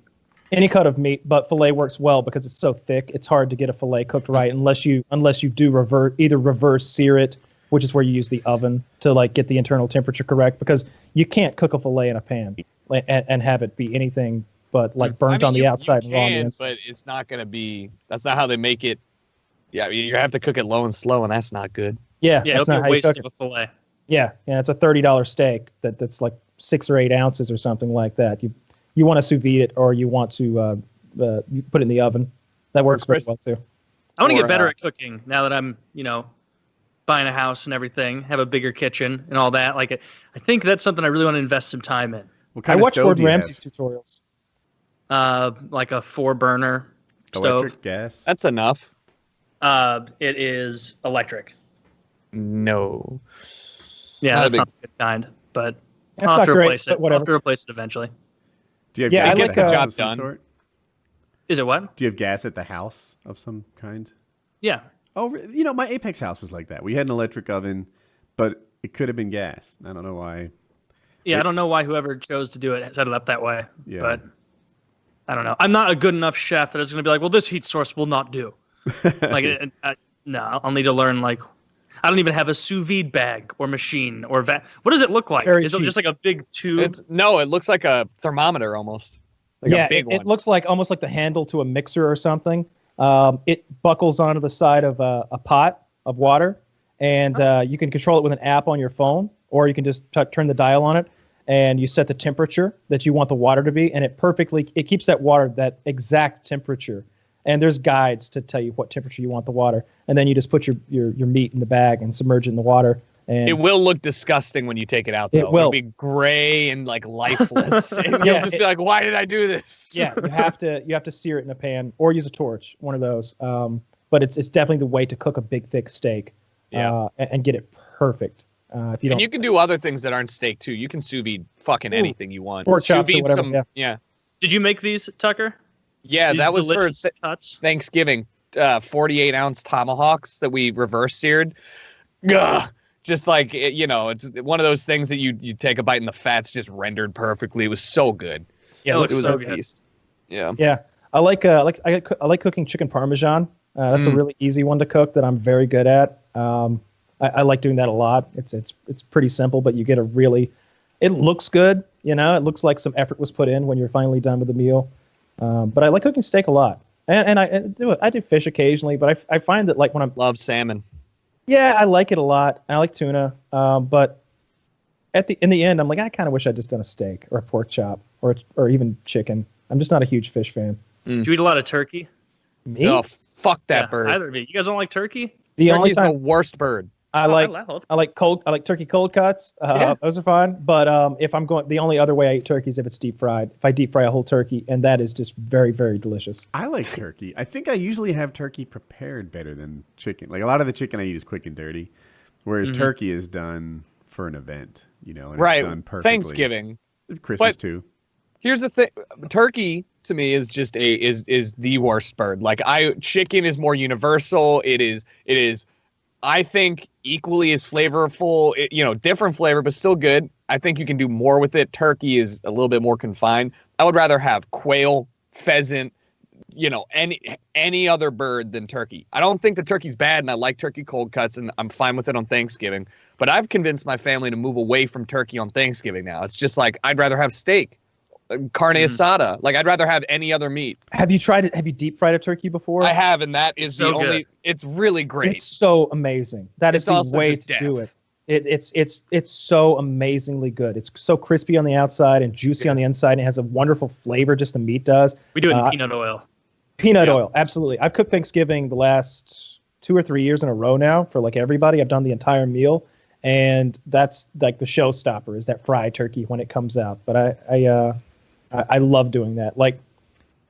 [SPEAKER 1] Any cut of meat, but fillet works well because it's so thick. It's hard to get a fillet cooked right unless you do reverse sear it, which is where you use the oven to like get the internal temperature correct, because you can't cook a fillet in a pan and have it be anything but like burnt on the outside and raw on the inside.
[SPEAKER 3] But it's not going to be. That's not how they make it. Yeah, you have to cook it low and slow, and that's not good.
[SPEAKER 1] Yeah,
[SPEAKER 2] Yeah,
[SPEAKER 1] that's
[SPEAKER 2] it'll
[SPEAKER 1] not
[SPEAKER 2] be
[SPEAKER 1] how
[SPEAKER 2] a
[SPEAKER 1] you
[SPEAKER 2] waste
[SPEAKER 1] cook
[SPEAKER 2] of
[SPEAKER 1] it.
[SPEAKER 2] a fillet.
[SPEAKER 1] Yeah, it's a $30 steak that's like 6 or 8 ounces or something like that. You want to sous vide it, or you want to you put it in the oven. That works pretty well too.
[SPEAKER 2] I want to
[SPEAKER 3] Or,
[SPEAKER 2] get better at cooking now that I'm, buying a house and everything, have a bigger kitchen and all that. Like, I think that's something I really want to invest some time in.
[SPEAKER 4] What
[SPEAKER 1] I
[SPEAKER 4] kind of
[SPEAKER 1] watch
[SPEAKER 4] stove
[SPEAKER 1] Gordon
[SPEAKER 4] do you have?
[SPEAKER 1] Ramsay's tutorials.
[SPEAKER 2] Like a 4-burner
[SPEAKER 4] Electric,
[SPEAKER 2] stove.
[SPEAKER 4] gas?
[SPEAKER 3] That's enough.
[SPEAKER 2] It is electric.
[SPEAKER 3] No.
[SPEAKER 2] Yeah,
[SPEAKER 3] Not a
[SPEAKER 2] that's
[SPEAKER 3] big-
[SPEAKER 2] not the good kind, but
[SPEAKER 1] That's
[SPEAKER 2] I'll have
[SPEAKER 1] not
[SPEAKER 2] to
[SPEAKER 1] great,
[SPEAKER 2] replace it.
[SPEAKER 1] but
[SPEAKER 2] I'll
[SPEAKER 1] whatever.
[SPEAKER 2] have to replace it eventually.
[SPEAKER 4] Do you have
[SPEAKER 1] Yeah,
[SPEAKER 4] gas
[SPEAKER 1] I
[SPEAKER 4] at
[SPEAKER 1] like
[SPEAKER 4] the house
[SPEAKER 3] job
[SPEAKER 4] of some
[SPEAKER 3] done.
[SPEAKER 4] sort?
[SPEAKER 2] Is it what?
[SPEAKER 4] Do you have gas at the house of some kind?
[SPEAKER 2] Yeah.
[SPEAKER 4] Oh, my Apex house was like that. We had an electric oven, but it could have been gas. I don't know why.
[SPEAKER 2] Yeah, I don't know why whoever chose to do it set it up that way.
[SPEAKER 4] Yeah.
[SPEAKER 2] But I don't know. I'm not a good enough chef that it's going to be like, well, this heat source will not do. Like, no, I'll need to learn. Like, I don't even have a sous vide bag or machine or What does it look like?
[SPEAKER 1] Very
[SPEAKER 2] Is it
[SPEAKER 1] cheap.
[SPEAKER 2] just like a big tube?
[SPEAKER 3] No, it looks like a thermometer almost. Like
[SPEAKER 1] yeah,
[SPEAKER 3] a big
[SPEAKER 1] it
[SPEAKER 3] one.
[SPEAKER 1] looks like almost like the handle to a mixer or something. It buckles onto the side of a pot of water, and you can control it with an app on your phone, or you can just turn the dial on it, and you set the temperature that you want the water to be, and it keeps that water that exact temperature. And there's guides to tell you what temperature you want the water, and then you just put your meat in the bag and submerge it in the water. And
[SPEAKER 3] it will look disgusting when you take it out, though.
[SPEAKER 1] It will.
[SPEAKER 3] It'll be gray and like lifeless, and you'll
[SPEAKER 1] Yeah,
[SPEAKER 3] just be like, "Why did I do this?"
[SPEAKER 1] Yeah, you have to sear it in a pan or use a torch, one of those. But it's definitely the way to cook a big thick steak.
[SPEAKER 3] Yeah.
[SPEAKER 1] And get it perfect. If you don't,
[SPEAKER 3] And you can do other things that aren't steak too. You can sous vide fucking anything you want.
[SPEAKER 1] Pork
[SPEAKER 3] Sous
[SPEAKER 1] chops or
[SPEAKER 3] vide
[SPEAKER 1] whatever,
[SPEAKER 3] some,
[SPEAKER 1] yeah.
[SPEAKER 2] Did you make these, Tucker?
[SPEAKER 3] Yeah,
[SPEAKER 2] These
[SPEAKER 3] that was for
[SPEAKER 2] delicious cuts.
[SPEAKER 3] Thanksgiving. 48-ounce tomahawks that we reverse seared. Ugh. Just like it's one of those things that you take a bite and the fat's just rendered perfectly. It was so good.
[SPEAKER 2] Yeah, it
[SPEAKER 3] it
[SPEAKER 2] looks
[SPEAKER 3] was
[SPEAKER 2] so
[SPEAKER 3] a
[SPEAKER 2] good.
[SPEAKER 3] feast. Yeah.
[SPEAKER 1] yeah, I like cooking chicken parmesan. That's a really easy one to cook that I'm very good at. I like doing that a lot. It's pretty simple, but you get it looks good. It looks like some effort was put in when you're finally done with the meal. But I like cooking steak a lot, and I do fish occasionally. But I find that like when I'm
[SPEAKER 3] Love salmon.
[SPEAKER 1] yeah, I like it a lot. I like tuna, but in the end, I'm like I kind of wish I'd just done a steak or a pork chop or even chicken. I'm just not a huge fish fan.
[SPEAKER 2] Do you eat a lot of turkey?
[SPEAKER 1] Me,
[SPEAKER 3] Oh, fuck that
[SPEAKER 2] Yeah,
[SPEAKER 3] bird.
[SPEAKER 2] either of you. You guys don't like turkey?
[SPEAKER 1] the only
[SPEAKER 3] Turkey's the
[SPEAKER 1] time
[SPEAKER 3] worst bird.
[SPEAKER 1] I like turkey cold cuts.
[SPEAKER 3] Yeah.
[SPEAKER 1] Those are fine. But if I'm going, the only other way I eat turkey is if it's deep fried. If I deep fry a whole turkey, and that is just very, very delicious.
[SPEAKER 4] I like turkey. I think I usually have turkey prepared better than chicken. Like a lot of the chicken I eat is quick and dirty, whereas turkey is done for an event, and
[SPEAKER 3] Right.
[SPEAKER 4] it's done perfectly.
[SPEAKER 3] Thanksgiving.
[SPEAKER 4] Christmas
[SPEAKER 3] But-
[SPEAKER 4] too.
[SPEAKER 3] Here's the thing. Turkey to me is just is the worst bird. Like chicken is more universal. It is I think equally as flavorful, different flavor, but still good. I think you can do more with it. Turkey is a little bit more confined. I would rather have quail, pheasant, any other bird than turkey. I don't think the turkey's bad, and I like turkey cold cuts, and I'm fine with it on Thanksgiving. But I've convinced my family to move away from turkey on Thanksgiving now. It's just like I'd rather have steak, carne asada. Like I'd rather have any other meat.
[SPEAKER 1] Have you tried it? Have you deep fried a turkey before?
[SPEAKER 3] I have, and that is
[SPEAKER 2] So
[SPEAKER 3] the only.
[SPEAKER 2] good.
[SPEAKER 3] It's really great.
[SPEAKER 1] It's so amazing. That is
[SPEAKER 3] It's
[SPEAKER 1] the
[SPEAKER 3] also
[SPEAKER 1] way
[SPEAKER 3] just
[SPEAKER 1] to do
[SPEAKER 3] death.
[SPEAKER 1] it. It's so amazingly good. It's so crispy on the outside and juicy on the inside, and it has a wonderful flavor. Just the meat does.
[SPEAKER 2] We do it in peanut oil.
[SPEAKER 1] Peanut
[SPEAKER 3] Yeah.
[SPEAKER 1] oil, absolutely. I've cooked Thanksgiving the last 2 or 3 years in a row now for like everybody. I've done the entire meal, and that's like the showstopper is that fried turkey when it comes out. But I love doing that. Like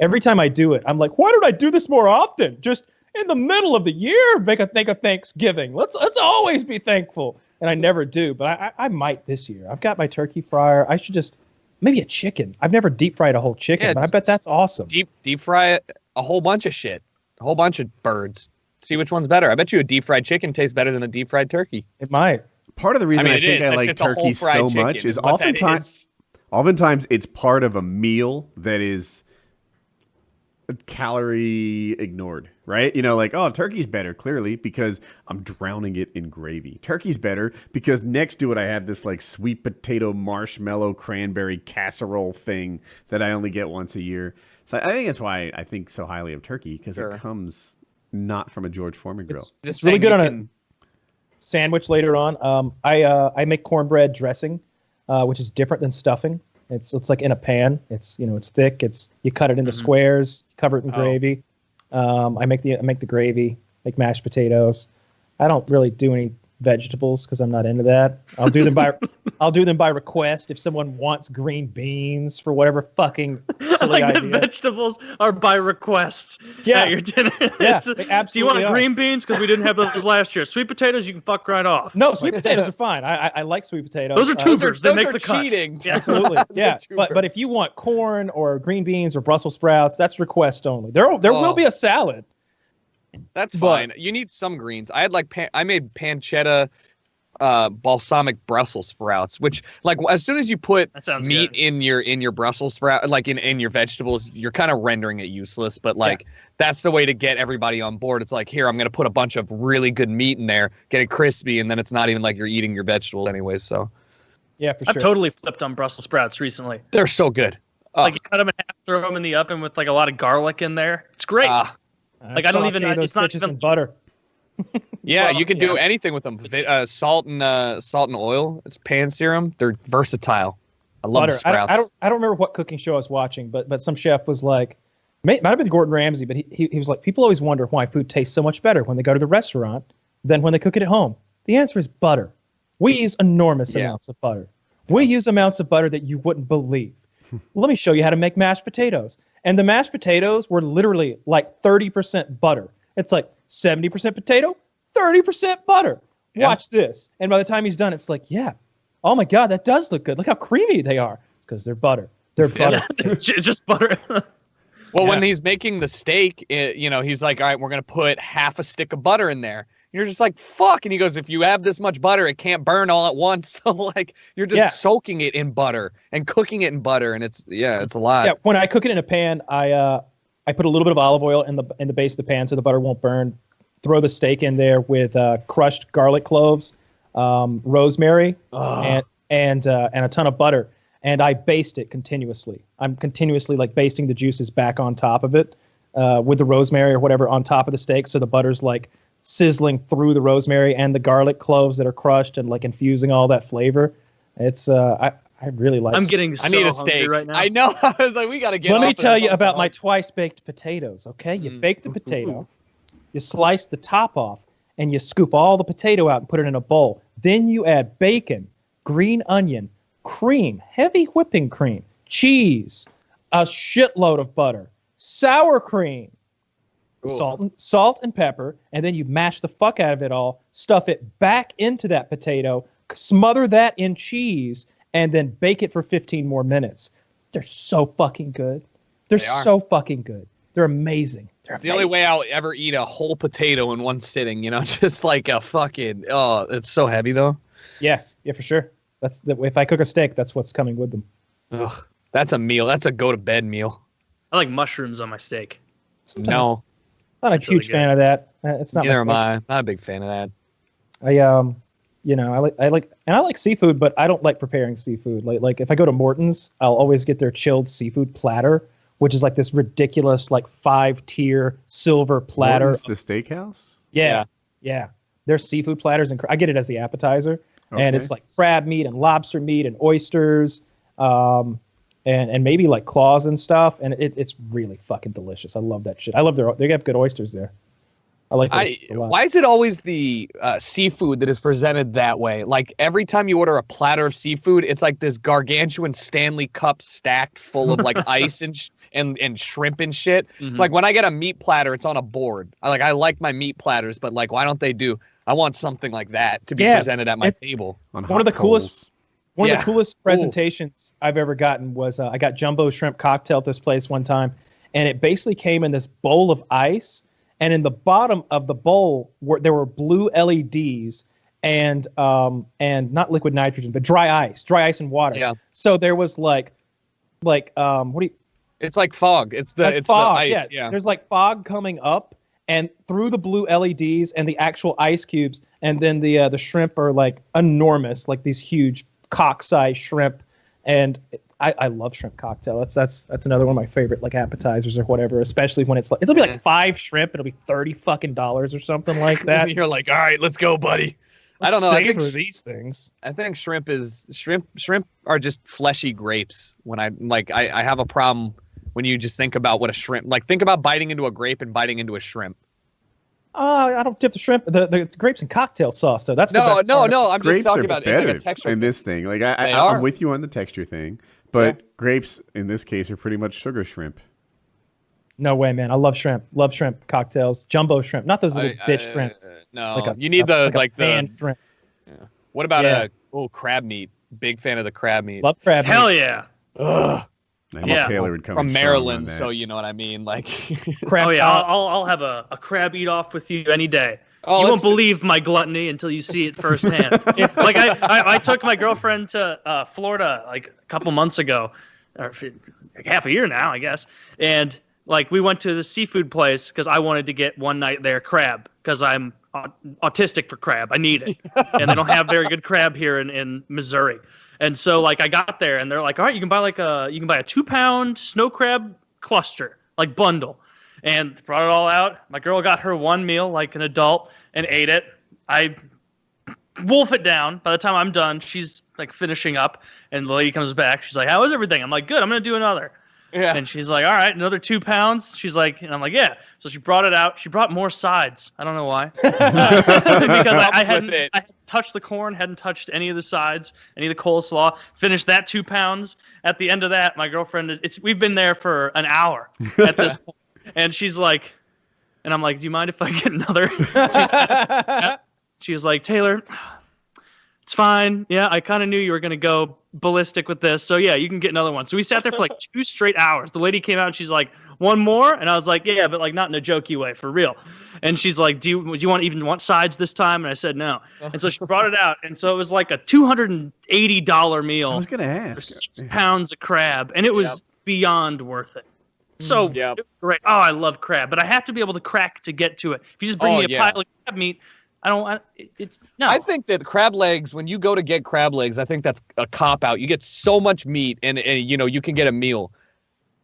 [SPEAKER 1] every time I do it, I'm like, why don't I do this more often? Just in the middle of the year, make a Thanksgiving. Let's always be thankful. And I never do, but I might this year. I've got my turkey fryer. I should just maybe a chicken. I've never deep fried a whole chicken,
[SPEAKER 3] Yeah,
[SPEAKER 1] but I bet that's awesome.
[SPEAKER 3] deep fry a whole bunch of shit, a whole bunch of birds. See which one's better. I bet you a deep fried chicken tastes better than a deep fried turkey.
[SPEAKER 1] It might.
[SPEAKER 4] Part of the reason I,
[SPEAKER 3] it
[SPEAKER 4] think
[SPEAKER 3] is.
[SPEAKER 4] I
[SPEAKER 3] That's
[SPEAKER 4] like
[SPEAKER 3] just a whole
[SPEAKER 4] turkey
[SPEAKER 3] fried
[SPEAKER 4] so
[SPEAKER 3] chicken
[SPEAKER 4] much is
[SPEAKER 3] what that is.
[SPEAKER 4] oftentimes it's part of a meal that is calorie ignored, right? Like, oh, turkey's better clearly because I'm drowning it in gravy. Turkey's better because next to it I have this like sweet potato marshmallow cranberry casserole thing that I only get once a year. So I think that's why I think so highly of turkey because
[SPEAKER 3] Sure.
[SPEAKER 4] it comes not from a George Foreman grill.
[SPEAKER 3] Just
[SPEAKER 1] really
[SPEAKER 3] saying
[SPEAKER 1] good
[SPEAKER 3] you
[SPEAKER 1] on
[SPEAKER 3] can-
[SPEAKER 1] Sandwich later on. I make cornbread dressing, which is different than stuffing. It's like in a pan. It's it's thick. You cut it into squares, cover it in gravy. I make the gravy, make mashed potatoes. I don't really do any vegetables because I'm not into that. I'll do them by request if someone wants green beans for whatever fucking silly
[SPEAKER 2] Like the
[SPEAKER 1] idea.
[SPEAKER 2] vegetables are by request
[SPEAKER 1] Yeah.
[SPEAKER 2] at your dinner.
[SPEAKER 1] Yeah,
[SPEAKER 2] It's-
[SPEAKER 1] they
[SPEAKER 2] do you
[SPEAKER 1] absolutely
[SPEAKER 2] want
[SPEAKER 1] are.
[SPEAKER 2] green beans? Because we didn't have those last year. Sweet potatoes, you can fuck right off.
[SPEAKER 1] No, sweet potatoes are fine. I like sweet potatoes.
[SPEAKER 2] Those are
[SPEAKER 3] Those
[SPEAKER 2] tubers.
[SPEAKER 3] are
[SPEAKER 2] They make the cut.
[SPEAKER 3] cheating.
[SPEAKER 2] Yeah.
[SPEAKER 1] Absolutely, yeah.
[SPEAKER 3] Two
[SPEAKER 1] But if you want corn or green beans or Brussels sprouts, that's request only. There will
[SPEAKER 3] Oh.
[SPEAKER 1] be a salad.
[SPEAKER 3] That's
[SPEAKER 1] But-
[SPEAKER 3] fine. You need some greens. I had I made pancetta balsamic Brussels sprouts, which like as soon as you put meat
[SPEAKER 2] good.
[SPEAKER 3] in your Brussels sprout, like in your vegetables, you're kind of rendering it useless. But like that's the way to get everybody on board. It's like, here, I'm gonna put a bunch of really good meat in there, get it crispy, and then it's not even like you're eating your vegetables anyway. So
[SPEAKER 1] Yeah, for sure.
[SPEAKER 2] I've totally flipped on Brussels sprouts recently.
[SPEAKER 3] they're so good.
[SPEAKER 2] Like you cut them in half, throw them in the oven with like a lot of garlic in there. It's great. Like I don't even.
[SPEAKER 1] those
[SPEAKER 2] It's not
[SPEAKER 1] bitches
[SPEAKER 2] even
[SPEAKER 1] in butter.
[SPEAKER 3] Yeah,
[SPEAKER 2] Well,
[SPEAKER 3] you can do anything with them. Salt and oil. It's pan serum. They're versatile. I love
[SPEAKER 1] Butter.
[SPEAKER 3] the sprouts.
[SPEAKER 1] I don't remember what cooking show I was watching, but some chef was like, might have been Gordon Ramsay, but he was like, people always wonder why food tastes so much better when they go to the restaurant than when they cook it at home. The answer is butter. We use enormous amounts of butter. We use amounts of butter that you wouldn't believe. Let me show you how to make mashed potatoes. And the mashed potatoes were literally like 30% butter. It's like 70% potato, 30% butter. Watch this. And by the time he's done, it's like, yeah, oh my God, that does look good. Look how creamy they are. It's because they're butter. They're butter.
[SPEAKER 2] it's just butter.
[SPEAKER 3] Well, when he's making the steak, he's like, all right, we're going to put half a stick of butter in there. You're just like, fuck. And he goes, if you have this much butter, it can't burn all at once. So like you're just soaking it in butter and cooking it in butter. And it's a lot.
[SPEAKER 1] Yeah, when I cook it in a pan, I put a little bit of olive oil in the base of the pan so the butter won't burn. Throw the steak in there with crushed garlic cloves, rosemary, and a ton of butter. And I baste it continuously. I'm continuously like basting the juices back on top of it with the rosemary or whatever on top of the steak. So the butter's like sizzling through the rosemary and the garlic cloves that are crushed and like infusing all that flavor. It's I really like.
[SPEAKER 2] I'm getting so
[SPEAKER 3] I need a
[SPEAKER 2] hungry
[SPEAKER 3] steak
[SPEAKER 2] right now.
[SPEAKER 3] I know. I was like, we got to get.
[SPEAKER 1] Let me
[SPEAKER 3] off of
[SPEAKER 1] tell
[SPEAKER 3] this
[SPEAKER 1] you
[SPEAKER 3] one.
[SPEAKER 1] about my twice baked potatoes. Okay, you bake the potato, you slice the top off, and you scoop all the potato out and put it in a bowl. Then you add bacon, green onion, cream, heavy whipping cream, cheese, a shitload of butter, sour cream, salt and pepper, and then you mash the fuck out of it all, stuff it back into that potato, smother that in cheese, and then bake it for 15 more minutes. They're so fucking good. They're so fucking good. They're amazing.
[SPEAKER 3] It's the only way I'll ever eat a whole potato in one sitting, just like a fucking, it's so heavy though.
[SPEAKER 1] Yeah, for sure. If I cook a steak, that's what's coming with them.
[SPEAKER 3] Ugh, that's a meal. That's a go to bed meal.
[SPEAKER 2] I like mushrooms on my steak.
[SPEAKER 1] Sometimes.
[SPEAKER 3] No.
[SPEAKER 1] Not a huge fan of that. It's not.
[SPEAKER 3] Neither am I. Not a big fan of that.
[SPEAKER 1] I like seafood, but I don't like preparing seafood. Like if I go to Morton's, I'll always get their chilled seafood platter, which is like this ridiculous like 5-tier silver platter.
[SPEAKER 4] Morton's the steakhouse?
[SPEAKER 1] Yeah. Their seafood platters, and I get it as the appetizer, and it's like crab meat and lobster meat and oysters, and maybe like claws and stuff, and it's really fucking delicious. I love that shit. I love they have good oysters there. I like those a lot.
[SPEAKER 3] Why is it always the seafood that is presented that way? Like every time you order a platter of seafood, it's like this gargantuan Stanley cup stacked full of like ice and shrimp and shit. Mm-hmm. Like when I get a meat platter, it's on a board. I like my meat platters, but like why don't they do? I want something like that to be presented at my table.
[SPEAKER 1] One of the coolest presentations I've ever gotten was I got jumbo shrimp cocktail at this place one time, and it basically came in this bowl of ice. And in the bottom of the bowl, there were blue LEDs and not liquid nitrogen, but dry ice and water.
[SPEAKER 3] Yeah.
[SPEAKER 1] So there was what do you?
[SPEAKER 3] It's like fog. It's
[SPEAKER 1] fog,
[SPEAKER 3] the ice. Yeah.
[SPEAKER 1] There's like fog coming up and through the blue LEDs and the actual ice cubes, and then the shrimp are like enormous, like these huge cock-sized shrimp, and I love shrimp cocktail. That's another one of my favorite like appetizers or whatever, especially when it'll be like 5 shrimp, it'll be $30 or something like that.
[SPEAKER 3] You're like, all right, let's go, buddy. I don't know.
[SPEAKER 1] I think these things.
[SPEAKER 3] I think shrimp are just fleshy grapes. When I have a problem when you just think about what a shrimp, like think about biting into a grape and biting into a shrimp.
[SPEAKER 1] I don't dip the shrimp, the grapes in cocktail sauce. So that's
[SPEAKER 3] no. I'm
[SPEAKER 4] grapes
[SPEAKER 3] just talking about it's like a texture
[SPEAKER 4] in this thing. Like I'm with you on the texture thing, but grapes in this case are pretty much sugar shrimp.
[SPEAKER 1] No way, man! I love shrimp. Love shrimp cocktails. Jumbo shrimp, not those little bitch shrimps.
[SPEAKER 3] No, you need the
[SPEAKER 1] shrimp.
[SPEAKER 3] Yeah. What about crab meat? Big fan of the crab meat.
[SPEAKER 1] Love crab meat.
[SPEAKER 2] Hell yeah!
[SPEAKER 3] Ugh.
[SPEAKER 4] I know Taylor would come
[SPEAKER 3] from Maryland, so you know what I mean. Like,
[SPEAKER 2] crab. Oh yeah, I'll have a crab eat off with you any day.
[SPEAKER 3] Oh,
[SPEAKER 2] you won't
[SPEAKER 3] let's-
[SPEAKER 2] believe my gluttony until you see it firsthand. Like I took my girlfriend to Florida like a couple months ago, or like half a year now, I guess. And like we went to the seafood place because I wanted to get one night there crab because I'm autistic for crab. I need it, and they don't have very good crab here in Missouri. And so like I got there and they're like, all right, you can buy a 2-pound snow crab cluster, like bundle. And brought it all out. My girl got her one meal like an adult and ate it. I wolf it down. By the time I'm done, she's like finishing up, and the lady comes back. She's like, "How was everything?" I'm like, "Good. I'm gonna do another."
[SPEAKER 3] Yeah.
[SPEAKER 2] And she's like, "All right, another 2 pounds." She's like, and I'm like, "Yeah." So she brought it out. She brought more sides. I don't know why. Because I hadn't touched the corn, hadn't touched any of the sides, any of the coleslaw. Finished that 2 pounds. At the end of that, my girlfriend, we've been there for an hour at this point. And she's like, and I'm like, do you mind if I get another? She was like, Taylor, it's fine. Yeah, I kind of knew you were going to go ballistic with this. So, yeah, you can get another one. So we sat there for like 2 straight hours. The lady came out and she's like, one more? And I was like, yeah, but like not in a jokey way, for real. And she's like, do you want sides this time? And I said no. And so she brought it out. And so it was like a $280 meal.
[SPEAKER 4] I was going to ask.
[SPEAKER 2] For 6 pounds of crab. And it was beyond worth it. So it was great. Oh, I love crab, but I have to be able to crack to get to it. If you just bring me a pile of crab meat, I don't. It's no.
[SPEAKER 3] I think that crab legs, when you go to get crab legs, I think that's a cop out. You get so much meat, and you can get a meal.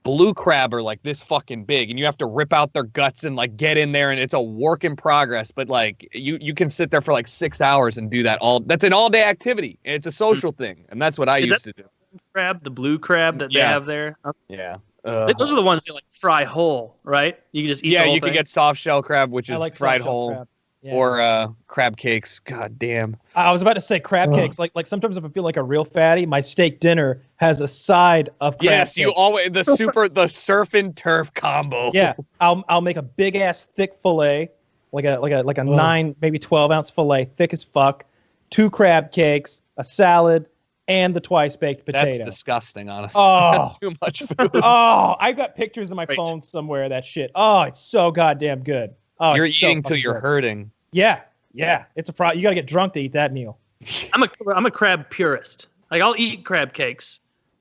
[SPEAKER 3] Blue crab are like this fucking big, and you have to rip out their guts and like get in there, and it's a work in progress. But like you can sit there for like 6 hours and do that all. That's an all day activity, and it's a social thing, and that's what I used to do.
[SPEAKER 2] Crab, the blue crab that they have there.
[SPEAKER 3] Yeah.
[SPEAKER 2] Those are the ones they like fry whole, right? You can just eat.
[SPEAKER 3] Yeah,
[SPEAKER 2] the whole
[SPEAKER 3] you
[SPEAKER 2] thing.
[SPEAKER 3] can get soft shell crab, which is
[SPEAKER 1] like
[SPEAKER 3] fried
[SPEAKER 1] soft-shell
[SPEAKER 3] whole,
[SPEAKER 1] crab. Yeah.
[SPEAKER 3] or crab cakes. God damn.
[SPEAKER 1] I was about to say crab cakes. Like sometimes if I feel like a real fatty, my steak dinner has a side of crab
[SPEAKER 3] Yes, you
[SPEAKER 1] cakes.
[SPEAKER 3] always the surf and turf combo.
[SPEAKER 1] Yeah, I'll make a big ass thick fillet, like a 9 maybe 12 ounce fillet, thick as fuck, 2 crab cakes, a salad, and the twice baked potato.
[SPEAKER 3] That's disgusting, honestly.
[SPEAKER 1] Oh.
[SPEAKER 3] That's too much food.
[SPEAKER 1] Oh, I've got pictures in my phone somewhere of that shit. Oh, it's so goddamn good. Oh,
[SPEAKER 3] You're
[SPEAKER 1] it's so
[SPEAKER 3] eating till
[SPEAKER 1] fucking
[SPEAKER 3] you're
[SPEAKER 1] good.
[SPEAKER 3] hurting.
[SPEAKER 1] Yeah, it's a problem. You got to get drunk to eat that meal.
[SPEAKER 2] I'm a crab purist. Like I'll eat crab cakes,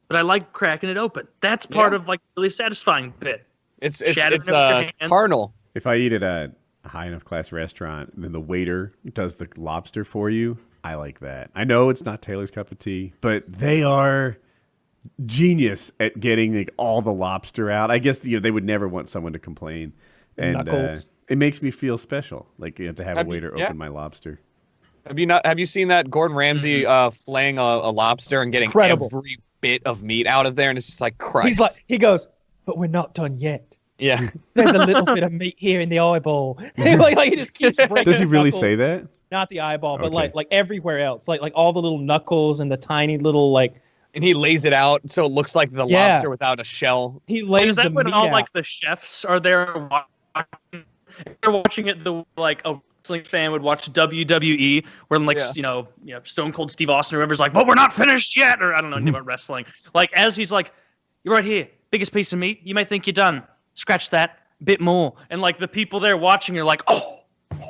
[SPEAKER 2] but I like cracking it open. That's part of like really satisfying bit.
[SPEAKER 3] It's
[SPEAKER 2] shattering it with your hand.
[SPEAKER 3] carnal.
[SPEAKER 4] If I eat at a high enough class restaurant, and then the waiter does the lobster for you, I like that. I know it's not Taylor's cup of tea, but they are genius at getting like all the lobster out. I guess they would never want someone to complain, and it makes me feel special. Like you have to have a waiter open my lobster.
[SPEAKER 3] Have you seen that Gordon Ramsay flaying a lobster and getting
[SPEAKER 1] Incredible.
[SPEAKER 3] every bit of meat out of there, and it's just like Christ.
[SPEAKER 1] He goes, but we're not done yet.
[SPEAKER 3] Yeah.
[SPEAKER 1] There's a little bit of meat here in the eyeball. like he just keeps breaking.
[SPEAKER 4] Does he really
[SPEAKER 1] knuckles.
[SPEAKER 4] say that?
[SPEAKER 1] Not the eyeball, but
[SPEAKER 4] Okay.
[SPEAKER 1] like everywhere else, like all the little knuckles and the tiny little like.
[SPEAKER 3] And he lays it out so it looks like the
[SPEAKER 1] Yeah.
[SPEAKER 3] lobster without a shell.
[SPEAKER 1] He lays
[SPEAKER 2] Is that
[SPEAKER 1] the
[SPEAKER 2] when
[SPEAKER 1] meat
[SPEAKER 2] all
[SPEAKER 1] out.
[SPEAKER 2] like the chefs are there watching? They're watching it the like a wrestling fan would watch WWE, where like Stone Cold Steve Austin or whoever's like, "But we're not finished yet," or I don't know anything about wrestling. Like as he's like, "You're right here, biggest piece of meat. You may think you're done. Scratch that, bit more." And like the people there watching are like, "Oh."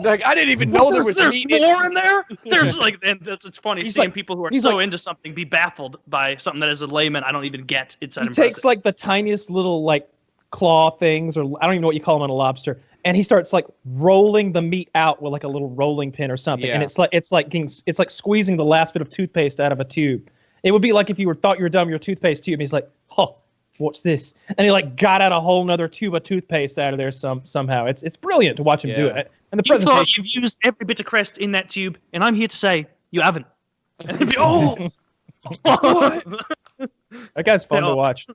[SPEAKER 3] Like I didn't even know there was
[SPEAKER 2] there's
[SPEAKER 3] meat
[SPEAKER 2] more in there. There's like, and it's funny
[SPEAKER 1] He's
[SPEAKER 2] seeing
[SPEAKER 1] like-
[SPEAKER 2] people who are
[SPEAKER 1] he's
[SPEAKER 2] so
[SPEAKER 1] like-
[SPEAKER 2] into something be baffled by something that as a layman I don't even get. It's
[SPEAKER 1] He takes like the tiniest little like claw things, or I don't even know what you call them on a lobster, and he starts like rolling the meat out with like a little rolling pin or something, and
[SPEAKER 3] Yeah.
[SPEAKER 1] it's like squeezing the last bit of toothpaste out of a tube. It would be like if you thought you were done with your toothpaste tube, and he's like, "Oh, what's this?" And he like got out a whole nother tube of toothpaste out of there somehow. It's brilliant to watch him do
[SPEAKER 3] Yeah.
[SPEAKER 1] it. And the
[SPEAKER 2] You thought
[SPEAKER 1] presentation.
[SPEAKER 2] you've used every bit of crest in that tube, and I'm here to say you haven't. And they'd be, oh,
[SPEAKER 1] That guy's fun
[SPEAKER 2] Yeah.
[SPEAKER 1] to watch.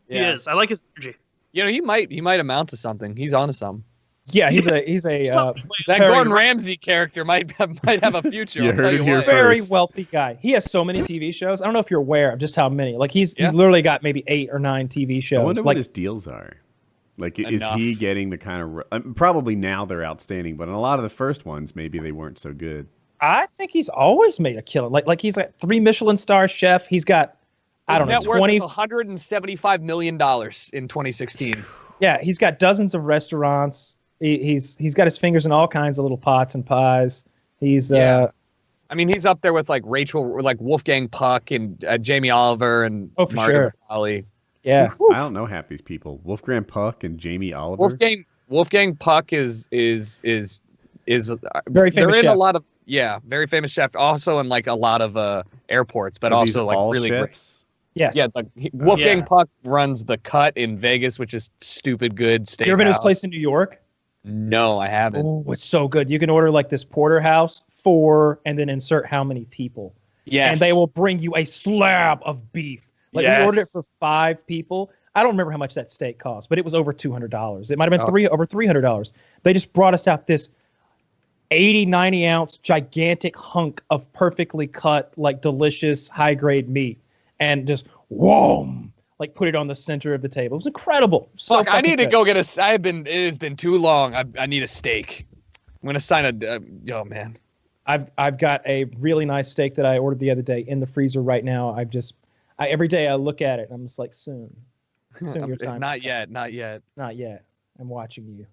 [SPEAKER 2] he is. I like his energy.
[SPEAKER 3] he might amount to something. He's onto some.
[SPEAKER 1] Yeah, he's a
[SPEAKER 2] Something.
[SPEAKER 3] That
[SPEAKER 1] Very
[SPEAKER 3] Gordon
[SPEAKER 1] right.
[SPEAKER 3] Ramsay character might have a future.
[SPEAKER 4] You
[SPEAKER 3] I'll tell
[SPEAKER 4] heard
[SPEAKER 3] you
[SPEAKER 4] it here
[SPEAKER 3] what.
[SPEAKER 1] very
[SPEAKER 4] first.
[SPEAKER 1] wealthy guy. He has so many TV shows. I don't know if you're aware of just how many. Like he's
[SPEAKER 3] Yeah.
[SPEAKER 1] literally got maybe 8 or 9 TV shows.
[SPEAKER 4] I wonder
[SPEAKER 1] like
[SPEAKER 4] what his deals are. Like, is
[SPEAKER 3] Enough.
[SPEAKER 4] he getting the kind of probably now they're outstanding, but in a lot of the first ones, maybe they weren't so good.
[SPEAKER 1] I think he's always made a killing. Like he's got 3 Michelin star chef. He's got I
[SPEAKER 3] His
[SPEAKER 1] don't know
[SPEAKER 3] net worth
[SPEAKER 1] 20.
[SPEAKER 3] is $175 million in 2016.
[SPEAKER 1] Yeah, he's got dozens of restaurants. He's got his fingers in all kinds of little pots and pies. He's
[SPEAKER 3] Yeah. I mean, he's up there with like Wolfgang Puck and Jamie Oliver and
[SPEAKER 1] Oh, for
[SPEAKER 3] Margaret
[SPEAKER 1] sure.
[SPEAKER 3] Qualley.
[SPEAKER 1] yeah.
[SPEAKER 4] I don't know half these people. Wolfgang Puck and Jamie Oliver.
[SPEAKER 3] Wolfgang Puck is
[SPEAKER 1] Very famous
[SPEAKER 3] They're in
[SPEAKER 1] chef.
[SPEAKER 3] a lot of very famous chef. Also in like a lot of airports, but
[SPEAKER 4] Are these
[SPEAKER 3] also like
[SPEAKER 4] all
[SPEAKER 3] really great.
[SPEAKER 1] Yes.
[SPEAKER 4] chefs?
[SPEAKER 3] Yeah, like Wolfgang
[SPEAKER 2] Yeah.
[SPEAKER 3] Puck runs the Cut in Vegas, which is stupid good steakhouse.
[SPEAKER 1] You ever been to his place in New York?
[SPEAKER 3] No, I haven't.
[SPEAKER 1] Oh, it's so good. You can order like this porterhouse for, and then insert how many people.
[SPEAKER 3] Yes.
[SPEAKER 1] And they will bring you a slab of beef. Like we ordered it
[SPEAKER 3] Yes.
[SPEAKER 1] for 5 people. I don't remember how much that steak cost, but it was over $200. It might have been
[SPEAKER 3] Oh.
[SPEAKER 1] over $300. They just brought us out this 80, 90 ounce gigantic hunk of perfectly cut, like delicious high grade meat, and just whoa, like put it on the center of the table. It was incredible. So
[SPEAKER 3] Fuck, I
[SPEAKER 1] fucking
[SPEAKER 3] need to
[SPEAKER 1] good.
[SPEAKER 3] go get it has been too long. I need a steak. I'm gonna sign oh man.
[SPEAKER 1] I've got a really nice steak that I ordered the other day in the freezer right now. Every day I look at it and I'm just like, soon your time.
[SPEAKER 3] Not yet.
[SPEAKER 1] Not yet. I'm watching you.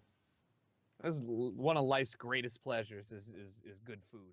[SPEAKER 3] This is one of life's greatest pleasures is good food.